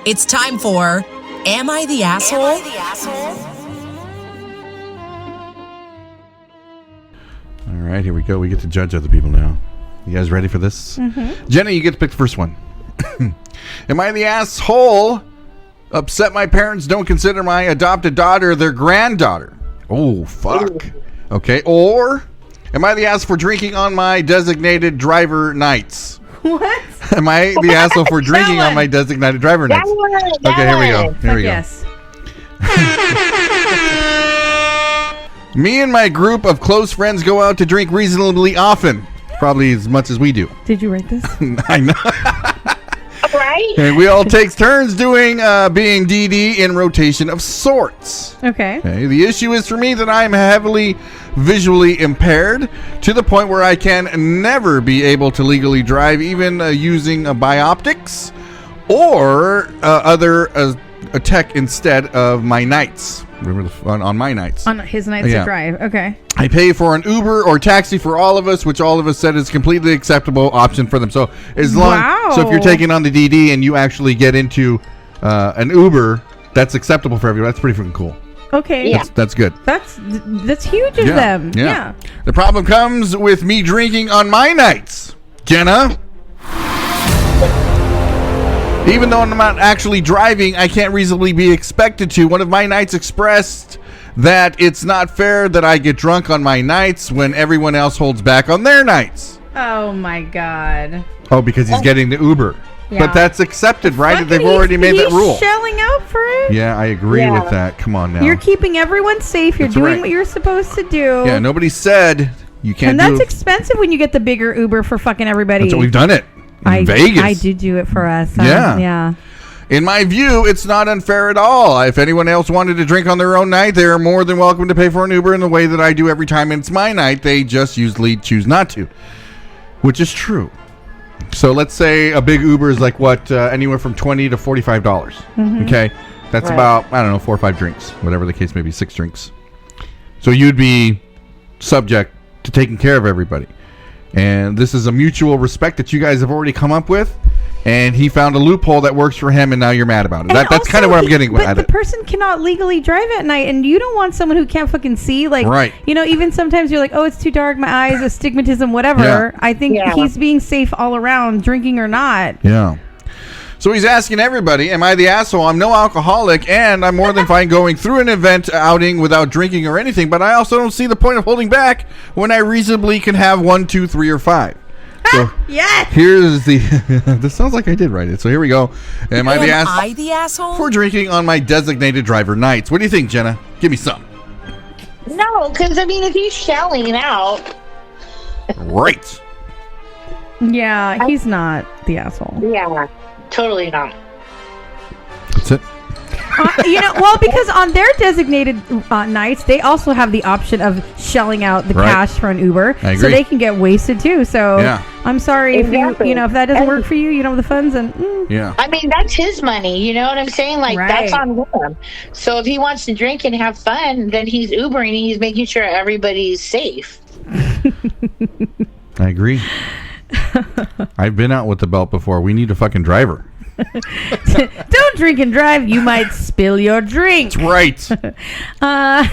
It's time for Am I the Asshole? All right, here we go. We get to judge other people now. You guys ready for this? Mm-hmm. Jenna, you get to pick the first one. Am I the asshole? Upset my parents don't consider my adopted daughter their granddaughter. Oh, fuck. Okay. Or am I the ass for drinking on my designated driver nights? What? Am I the asshole for drinking on my designated driver nights? Okay, here we go. Here we go. Yes. Me and my group of close friends go out to drink reasonably often. Probably as much as we do. Did you write this? I know. Right? And we all take turns doing being DD in rotation of sorts. Okay. The issue is for me that I am heavily visually impaired to the point where I can never be able to legally drive, even using bioptics or other tech instead of my nights. Remember on my nights. On his nights to drive. Okay. I pay for an Uber or taxi for all of us, which all of us said is completely acceptable option for them. So as long, so if you're taking on the DD and you actually get into an Uber, that's acceptable for everyone. That's pretty freaking cool. Okay. Yeah. That's good. That's huge of them. Yeah. The problem comes with me drinking on my nights, Jenna. Even though I'm not actually driving, I can't reasonably be expected to. One of my nights expressed that it's not fair that I get drunk on my nights when everyone else holds back on their nights. Oh my God. Oh, because he's getting the Uber. Yeah. But that's accepted, right? They've already made that rule. He's shelling out for it. Yeah, I agree with that. Come on now. You're keeping everyone safe. You're doing what you're supposed to do. Yeah, nobody said you can't and that's expensive when you get the bigger Uber for fucking everybody. That's what we've done it. In Vegas. I did do it for us. Yeah. In my view, it's not unfair at all. If anyone else wanted to drink on their own night, they are more than welcome to pay for an Uber in the way that I do every time it's my night. They just usually choose not to, which is true. So let's say a big Uber is like what, anywhere from $20 to $45. Mm-hmm. Okay, that's about 4 or 5 drinks, whatever the case may be, 6 drinks. So you'd be subject to taking care of everybody. And this is a mutual respect that you guys have already come up with. And he found a loophole that works for him, and now you're mad about it. That's kind of what I'm getting at. But the person cannot legally drive at night, and you don't want someone who can't fucking see. Like, right. Even sometimes you're like, oh, it's too dark, my eyes, astigmatism, whatever. Yeah. I think he's being safe all around, drinking or not. Yeah. So he's asking everybody, am I the asshole? I'm no alcoholic, and I'm more than fine going through an event outing without drinking or anything, but I also don't see the point of holding back when I reasonably can have 1, 2, 3, or 5. So yes. Here's the... This sounds like I did write it. So here we go. Am I the asshole? For drinking on my designated driver nights. What do you think, Jenna? Give me some. No, because, if he's shelling out... Right. Yeah, he's not the asshole. Yeah, totally not. That's it. Because on their designated nights, they also have the option of shelling out the cash for an Uber, I agree. So they can get wasted too. So I'm sorry if if that doesn't work for you, you don't have the funds, and that's his money. You know what I'm saying? Like that's on him. So if he wants to drink and have fun, then he's Ubering and he's making sure everybody's safe. I agree. I've been out with the belt before. We need a fucking driver. Don't drink and drive. You might spill your drink. That's right.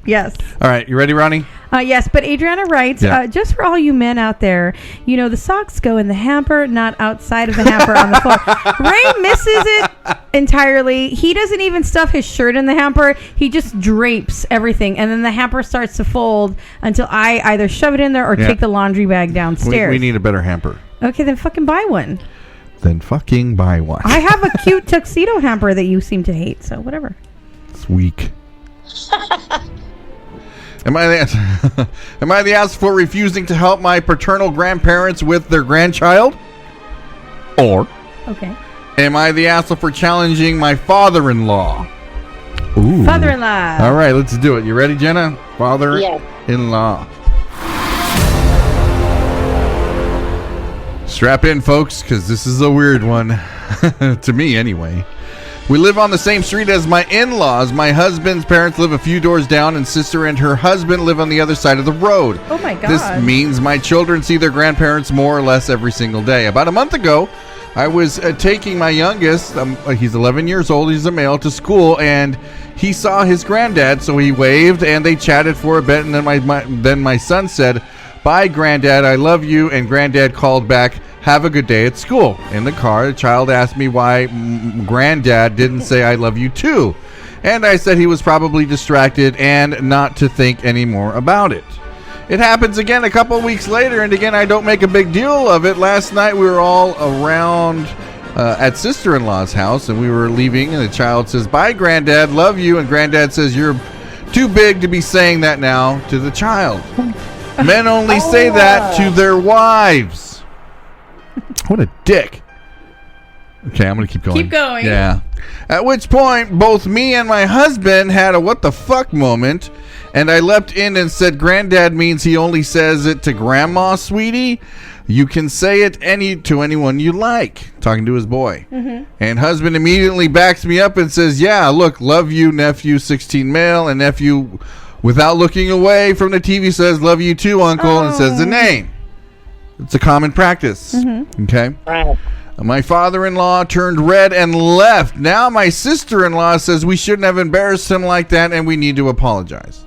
Yes. All right. You ready, Ronnie? Yes, but Adriana writes, just for all you men out there, the socks go in the hamper, not outside of the hamper on the floor. Ray misses it entirely. He doesn't even stuff his shirt in the hamper. He just drapes everything, and then the hamper starts to fold until I either shove it in there or take the laundry bag downstairs. We need a better hamper. Okay, then fucking buy one. I have a cute tuxedo hamper that you seem to hate, so whatever. It's weak. Am I the ass for refusing to help my paternal grandparents with their grandchild? Or am I the asshole for challenging my father-in-law? Ooh. Father-in-law. All right, let's do it. You ready, Jenna? Father-in-law. Strap in, folks, because this is a weird one. To me, anyway. We live on the same street as my in-laws. My husband's parents live a few doors down, and sister and her husband live on the other side of the road. Oh my God. This means my children see their grandparents more or less every single day. About a month ago, I was taking my youngest, he's 11 years old, he's a male, to school, and he saw his granddad, so he waved, and they chatted for a bit, and then my son said, "Bye, Granddad, I love you," and Granddad called back, "Have a good day at school." In the car, the child asked me why Granddad didn't say "I love you too," and I said he was probably distracted and not to think any more about it. It happens again a couple weeks later, and again, I don't make a big deal of it. Last night, we were all around at sister-in-law's house, and we were leaving, and the child says, "Bye, Granddad, love you," and Granddad says, "You're too big to be saying that now," to the child. Men only say that to their wives. What a dick. Okay, I'm going to keep going. Keep going. Yeah. At which point, both me and my husband had a what the fuck moment, and I leapt in and said, "Granddad means he only says it to Grandma, sweetie. You can say it to anyone you like," talking to his boy. Mm-hmm. And husband immediately backs me up and says, "Yeah, look, love you, nephew, 16 male," and nephew, without looking away from the TV, says, "Love you too, uncle," and says the name. It's a common practice. Mm-hmm. Okay? Right. My father-in-law turned red and left. Now my sister-in-law says we shouldn't have embarrassed him like that and we need to apologize.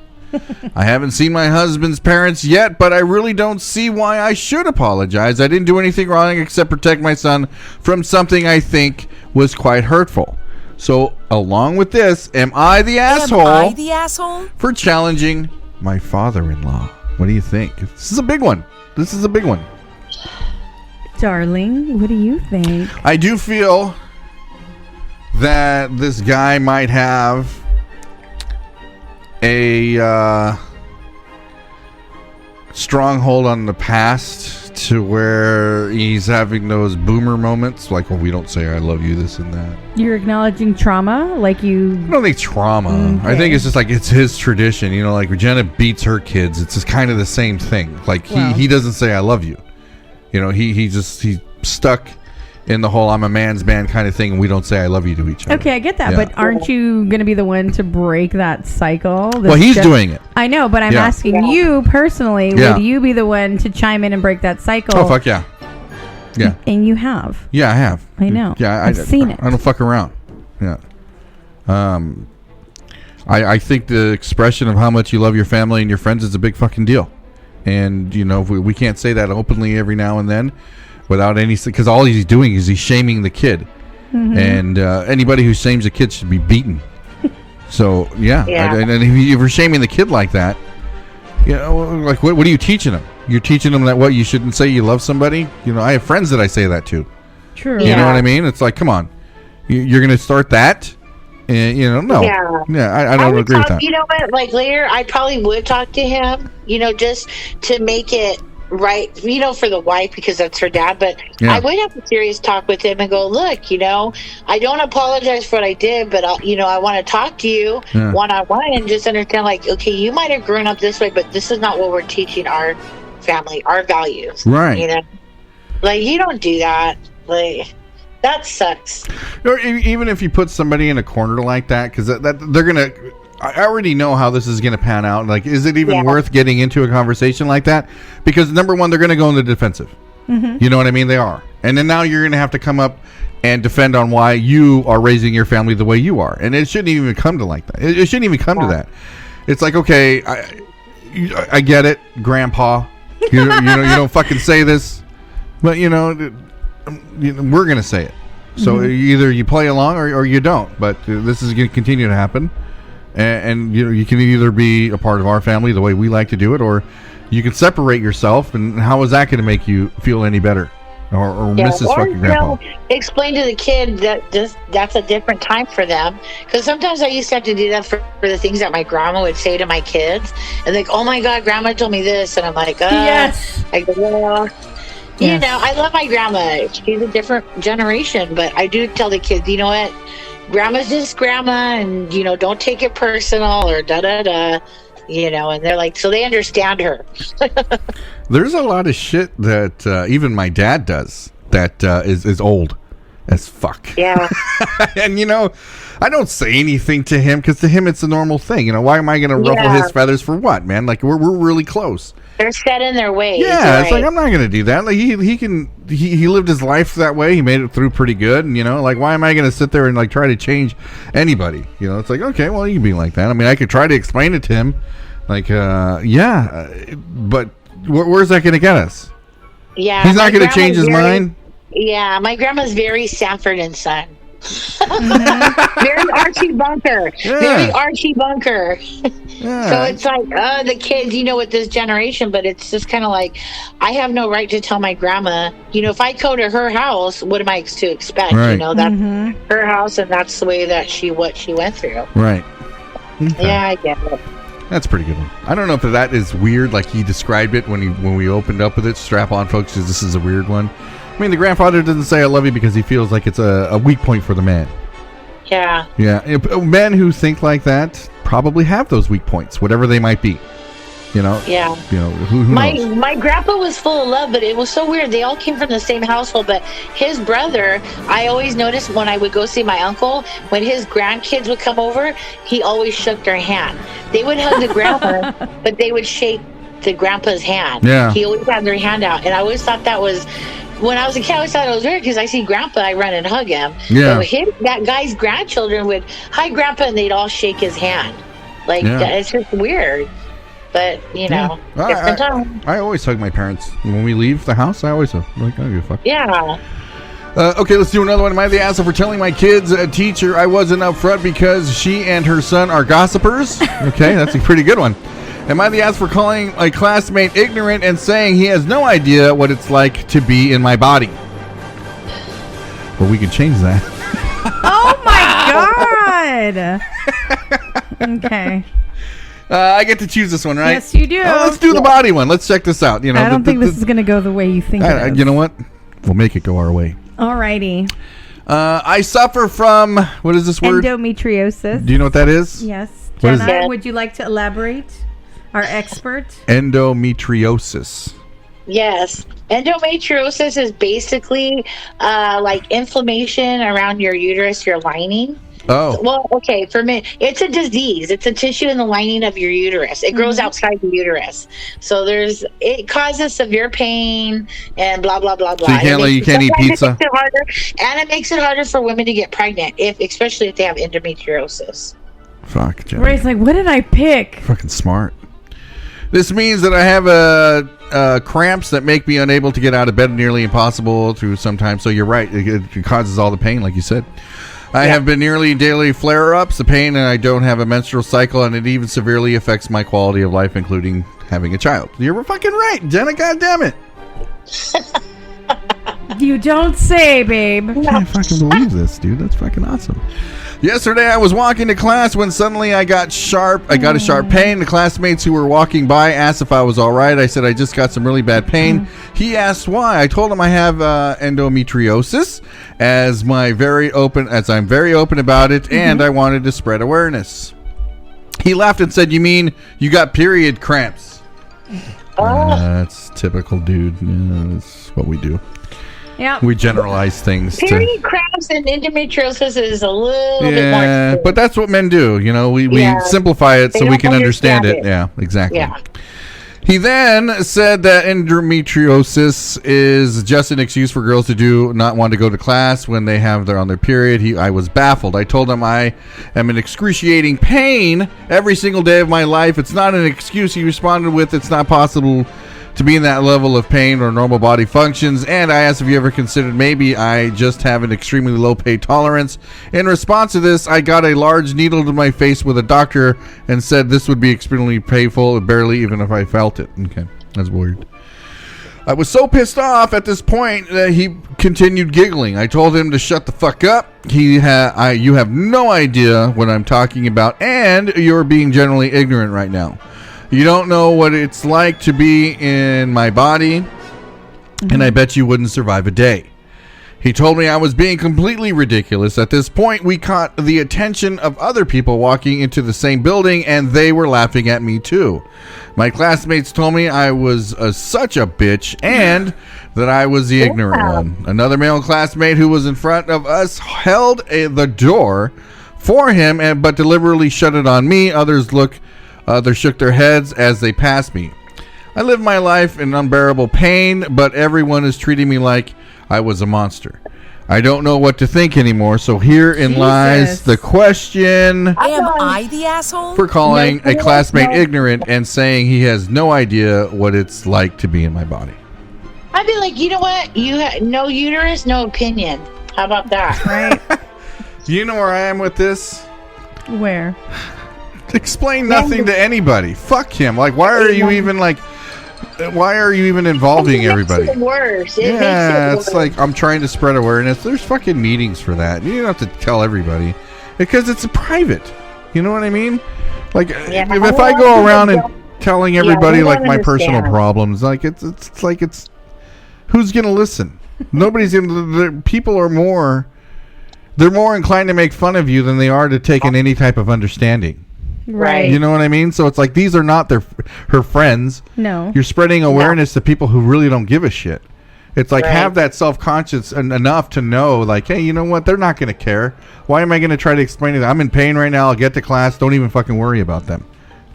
I haven't seen my husband's parents yet, but I really don't see why I should apologize. I didn't do anything wrong except protect my son from something I think was quite hurtful. So, along with this, am I the asshole for challenging my father-in-law? What do you think? This is a big one. Darling, what do you think? I do feel that this guy might have a stronghold on the past to where he's having those boomer moments, like when we don't say "I love you," this and that. You're acknowledging trauma, like you... I don't think trauma. Okay. I think it's just like it's his tradition. You know, like Jenna beats her kids. It's just kind of the same thing. Like he doesn't say "I love you." You know, he's stuck in the whole "I'm a man's man" kind of thing, and we don't say "I love you" to each other. Okay, I get that, Yeah. but aren't you going to be the one to break that cycle? Well, he's doing it. I know, but I'm asking you personally, would you be the one to chime in and break that cycle? Oh, fuck yeah. Yeah. And you have. Yeah, I have. I know. Yeah, I've seen it. I don't fuck around. Yeah. I think the expression of how much you love your family and your friends is a big fucking deal. And, you know, we can't say that openly every now and then without any... Because all he's doing is he's shaming the kid. Mm-hmm. And anybody who shames a kid should be beaten. So, yeah. And if you're shaming the kid like that, you know, like, what are you teaching them? You're teaching them that you shouldn't say you love somebody? You know, I have friends that I say that to. True. You know what I mean? It's like, come on. You're going to start that? And, you know, no. Yeah, I don't agree with that. You know what? Like later, I probably would talk to him, you know, just to make it right, you know, for the wife because that's her dad. But I would have a serious talk with him and go, look, you know, I don't apologize for what I did, but, you know, I want to talk to you one-on-one and just understand, like, okay, you might have grown up this way, but this is not what we're teaching our family, our values. Right. You know? Like, you don't do that. Like... That sucks. Or even if you put somebody in a corner like that, because that they're gonna. I already know how this is gonna pan out. Like, is it even worth getting into a conversation like that? Because number one, they're gonna go in the defensive. Mm-hmm. You know what I mean? They are, and then now you're gonna have to come up and defend on why you are raising your family the way you are, and it shouldn't even come to like that. It shouldn't even come to that. It's like, okay, I get it, Grandpa. You don't fucking say this, but you know. We're going to say it. So either you play along or you don't. But this is going to continue to happen. And you know, you can either be a part of our family the way we like to do it, or you can separate yourself. And how is that going to make you feel any better? Or miss his fucking grandpa? Explain to the kid that that's a different time for them. Because sometimes I used to have to do that for the things that my grandma would say to my kids. And like, oh my God, grandma told me this. And I'm like, yes. I go, well... You know, I love my grandma. She's a different generation, but I do tell the kids, you know what? Grandma's just grandma, and, you know, don't take it personal or da-da-da, you know, and they're like, so they understand her. There's a lot of shit that even my dad does that is old. as fuck. Yeah. And, I don't say anything to him because to him it's a normal thing. Why am I going to ruffle his feathers for what, man? Like, we're really close. They're set in their ways. Yeah, it's like, I'm not going to do that. Like, he lived his life that way. He made it through pretty good. And, like, why am I going to sit there and, like, try to change anybody? It's like, okay, well, you can be like that. I mean, I could try to explain it to him. Like, but where's that going to get us? Yeah. He's not going to change his mind? Yeah, my grandma's very Sanford and Son. Very Archie Bunker. Yeah. Very Archie Bunker. Yeah. So it's like, the kids, with this generation, but it's just kind of like, I have no right to tell my grandma, if I go to her house, what am I to expect? Right. That's her house, and that's the way that she went through. Right. Okay. Yeah, I get it. That's a pretty good one. I don't know if that is weird, like he described it when we opened up with it. Strap on, folks, because this is a weird one. I mean, the grandfather doesn't say I love you because he feels like it's a weak point for the man. Yeah. Yeah. Men who think like that probably have those weak points, whatever they might be. Yeah. Who knows? My grandpa was full of love, but it was so weird. They all came from the same household, but his brother, I always noticed when I would go see my uncle, when his grandkids would come over, he always shook their hand. They would hug the grandpa, but they would shake the grandpa's hand. Yeah. He always had their hand out, and I always thought that was. When I was a kid, I always thought it was weird because I see Grandpa, I run and hug him. Yeah. So that guy's grandchildren would, hi, Grandpa, and they'd all shake his hand. Like, it's just weird. But, different time. I always hug my parents. When we leave the house, I always hug. Like, I don't give a fuck. Yeah. Okay, let's do another one. Am I the asshole for telling my kids, teacher, I wasn't up front because she and her son are gossipers? Okay, that's a pretty good one. Am I the ass for calling a classmate ignorant and saying he has no idea what it's like to be in my body? Well, we can change that. Oh my God. Okay. I get to choose this one, right? Yes, you do. Let's do the body one. Let's check this out. I don't think this is going to go the way you think it is. You know what? We'll make it go our way. Alrighty. I suffer from, what is this word? Endometriosis. Do you know what that is? Yes. What is Jenna, it? would you like to elaborate? Our expert. Endometriosis. Yes. Endometriosis is basically like inflammation around your uterus, your lining. Oh. Well, okay, for me, it's a disease. It's a tissue in the lining of your uterus. It grows outside the uterus. So it causes severe pain and blah, blah, blah, blah. So you can't eat pizza? It makes it harder for women to get pregnant, especially if they have endometriosis. Fuck, Jenna. Ray's like, what did I pick? Fucking smart. This means that I have cramps that make me unable to get out of bed, nearly impossible to sometimes. So you're right. It causes all the pain, like you said. I have been nearly daily flare-ups, the pain, and I don't have a menstrual cycle, and it even severely affects my quality of life, including having a child. You're fucking right, Jenna. God damn it. You don't say, babe. I can't fucking believe this, dude. That's fucking awesome. Yesterday, I was walking to class when suddenly I got a sharp pain. The classmates who were walking by asked if I was all right. I said I just got some really bad pain. He asked why. I told him I have endometriosis, as I'm very open about it, and I wanted to spread awareness. He laughed and said, "You mean you got period cramps?" That's typical, dude. Yeah, that's what we do. Yeah. We generalize things. Period cramps and endometriosis is a little bit more. Yeah, but that's what men do. We simplify it so we can understand it. Yeah, exactly. Yeah. He then said that endometriosis is just an excuse for girls to not want to go to class when they have on their period. I was baffled. I told him I am in excruciating pain every single day of my life. It's not an excuse. He responded with, "It's not possible to be in that level of pain or normal body functions." And I asked if you ever considered maybe I just have an extremely low pain tolerance. In response to this, I got a large needle to my face with a doctor and said this would be extremely painful, barely even if I felt it. Okay, that's weird. I was so pissed off at this point that he continued giggling. I told him to shut the fuck up. You have no idea what I'm talking about, and you're being generally ignorant right now. You don't know what it's like to be in my body, and I bet you wouldn't survive a day. He told me I was being completely ridiculous. At this point, we caught the attention of other people walking into the same building, and they were laughing at me too. My classmates told me I was such a bitch and that I was the ignorant one. Another male classmate who was in front of us held the door for him, but deliberately shut it on me. Others shook their heads as they passed me. I live my life in unbearable pain, but everyone is treating me like I was a monster. I don't know what to think anymore, so herein lies the question. Am I the asshole? For calling a classmate ignorant and saying he has no idea what it's like to be in my body. I'd be like, you know what? You no uterus, no opinion. How about that? Right. You know where I am with this? Where? Explain nothing to anybody. Fuck him. Like, why are you even involving everybody? It makes it worse. It's like I'm trying to spread awareness. There's fucking meetings for that. You don't have to tell everybody because it's a private. You know what I mean? Like if I go around and telling everybody like my personal problems, like it's who's gonna listen? Nobody's gonna. People are more. They're more inclined to make fun of you than they are to take in any type of understanding. Right. You know what I mean? So it's like these are not her friends. No. You're spreading awareness to people who really don't give a shit. It's like have that self-conscious enough to know like, hey, you know what? They're not going to care. Why am I going to try to explain it? I'm in pain right now. I'll get to class. Don't even fucking worry about them.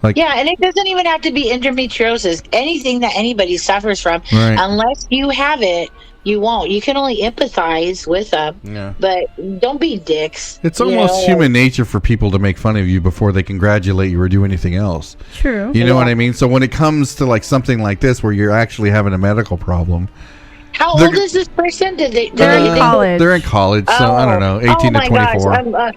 Like, yeah, and it doesn't even have to be endometriosis. Anything that anybody suffers from, unless you have it, you won't. You can only empathize with them, but don't be dicks. It's almost human nature for people to make fun of you before they congratulate you or do anything else. True. You know what I mean? So when it comes to like something like this where you're actually having a medical problem. How old is this person? They're in college. They're in college, so I don't know, 18 to 24. Gosh,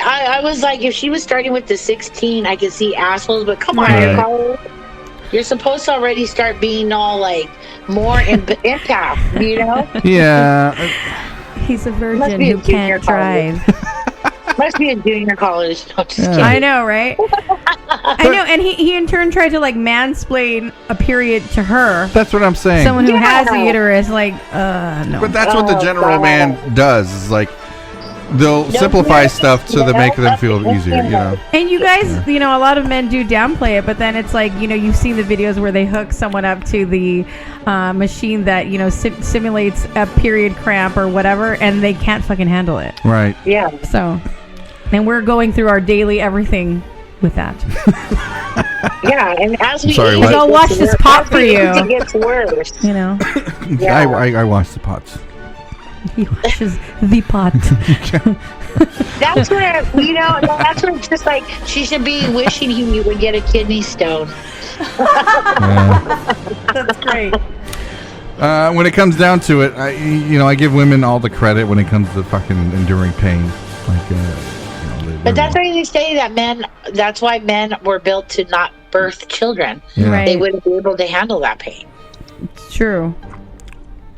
I was like, if she was starting with the 16, I could see assholes, but come on, you're supposed to already start being all like more empath, you know? Yeah. He's a virgin who can't drive. Must be a junior college. No, just kidding. I know, right? I know, and he in turn tried to like mansplain a period to her. That's what I'm saying. Someone who has a uterus, like, no. But that's what the general man does. Is like they'll simplify stuff so they make them feel easier, you know. And you guys, you know, a lot of men do downplay it, but then it's like, you know, you've seen the videos where they hook someone up to the machine that, you know, simulates a period cramp or whatever, and they can't fucking handle it. Right. Yeah. So, and we're going through our daily everything with that. Yeah, and as we Sorry, eat, what? I'll watch this pot for you. It gets worse. You know. Yeah. I wash the pots. He washes the pot. That's where, you know, that's where it's just like she should be wishing he would get a kidney stone. That's great. When it comes down to it, I give women all the credit when it comes to fucking enduring pain. Like, but that's why they say that men. That's why men were built to not birth children. Yeah. Right. They wouldn't be able to handle that pain. It's true.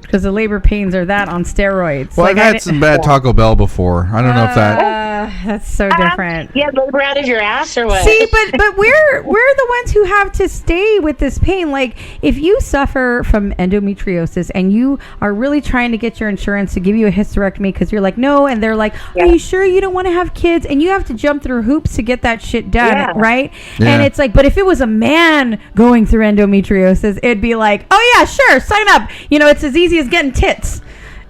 Because the labor pains are that on steroids. Well, like I've had some bad Taco Bell before. I don't know if that. That's so different. Yeah, labor out of your ass or what? See, but we're the ones who have to stay with this pain. Like, if you suffer from endometriosis and you are really trying to get your insurance to give you a hysterectomy because you're like, no, and they're like, are you sure you don't want to have kids? And you have to jump through hoops to get that shit done, right? Yeah. And it's like, but if it was a man going through endometriosis, it'd be like, oh yeah, sure, sign up. You know, it's as easy as getting tits.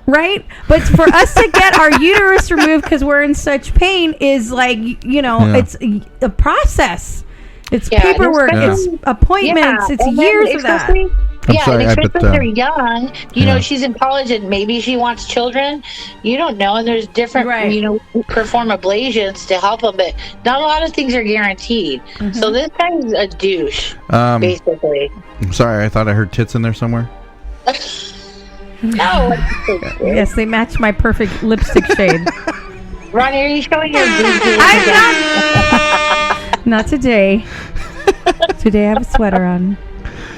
Right? But for us to get our uterus removed because we're in such pain is like, you know, it's a process. It's paperwork. It's appointments. It's years of that. And especially if they're young, you know, she's in college and maybe she wants children. You don't know. And there's different, you know, perform ablations to help them. But not a lot of things are guaranteed. Mm-hmm. So this guy's a douche, basically. I'm sorry. I thought I heard tits in there somewhere. No. Yes, they match my perfect lipstick shade. Ronnie, are you showing your boobs? I'm not today. Today I have a sweater on.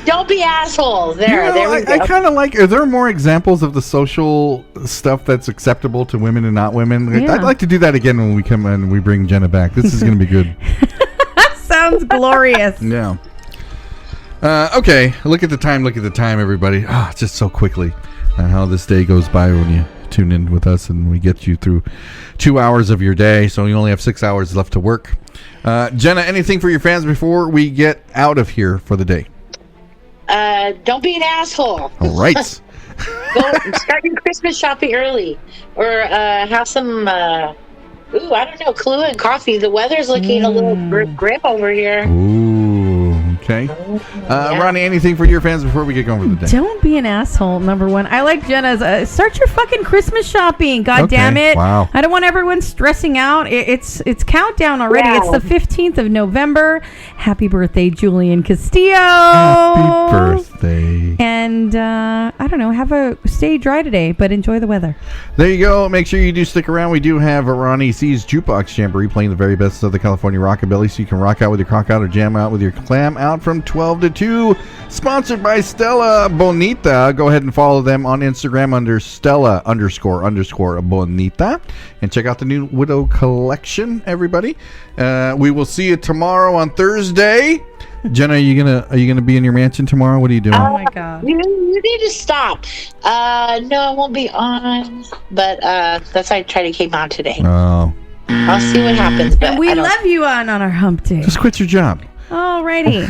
Don't be assholes. There we go. I kind of like. Are there more examples of the social stuff that's acceptable to women and not women? Yeah. I'd like to do that again when we come and we bring Jenna back. This is going to be good. Sounds glorious. Yeah. Okay. Look at the time. Look at the time, everybody. Just so quickly. How this day goes by when you tune in with us, and we get you through 2 hours of your day. So you only have 6 hours left to work. Jenna, anything for your fans before we get out of here for the day? Don't be an asshole. All right. Go start your Christmas shopping early, or have some. I don't know, Kahlua and coffee. The weather's looking a little grim over here. Ooh, okay. Ronnie, anything for your fans before we get going for the day? Don't be an asshole, number one. I like Jenna's. Start your fucking Christmas shopping. God damn it. Wow. I don't want everyone stressing out. It's countdown already. Yeah. It's the 15th of November. Happy birthday, Julian Castillo. Happy birthday. And I don't know, stay dry today, but enjoy the weather. There you go. Make sure you do stick around. We do have Ronnie C's Jukebox Jamboree playing the very best of the California rockabilly, so you can rock out with your crock out or jam out with your clam out from 12 to 2. Sponsored by Stella Bonita. Go ahead and follow them on Instagram under Stella __ Bonita. And check out the new Widow collection, everybody. We will see you tomorrow on Thursday. Jenna, are you gonna be in your mansion tomorrow? What are you doing? Oh my God. You need to stop. No, I won't be on, but that's why I tried to came on today. Oh. I'll see what happens. But And we love you on our hump day. Just quit your job. Alrighty.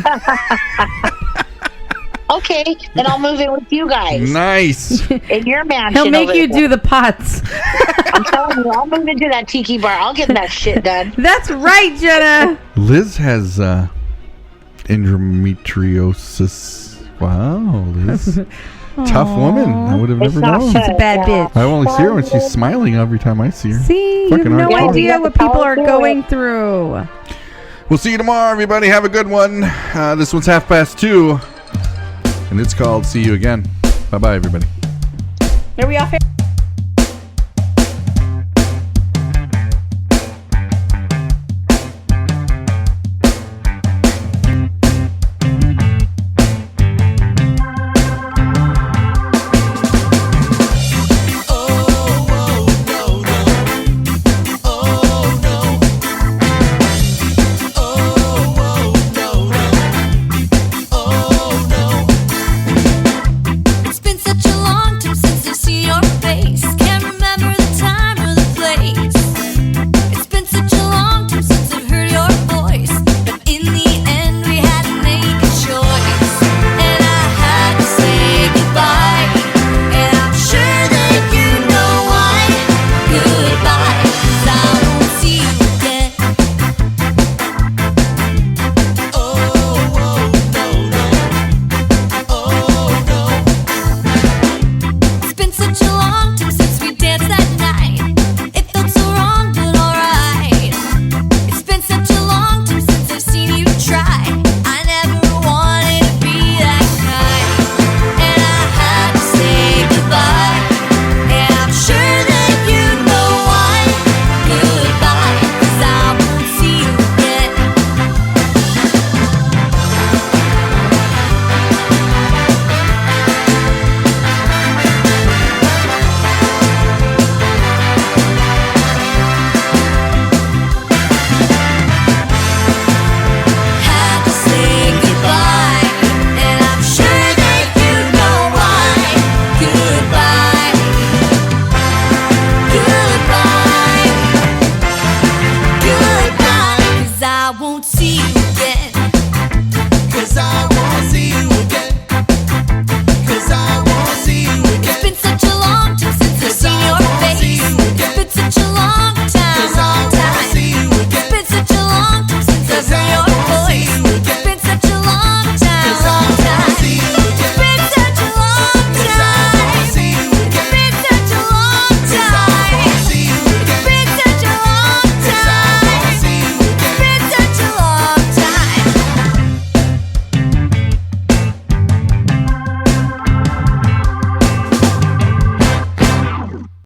Okay, then I'll move in with you guys. Nice. In your mansion. He'll make over you there. do the pots. I'm telling you, I'll move into that tiki bar. I'll get that shit done. That's right, Jenna. Liz has endometriosis. Wow, Liz. Tough woman. I would have It's never not known. fair. She's a bad bitch. I only see her when she's smiling every time I see her. See, you Fucking have no hardcore. idea what people are going through. We'll see you tomorrow, everybody. Have a good one. This one's 2:30, and it's called See You Again. Bye-bye, everybody. Are we off here?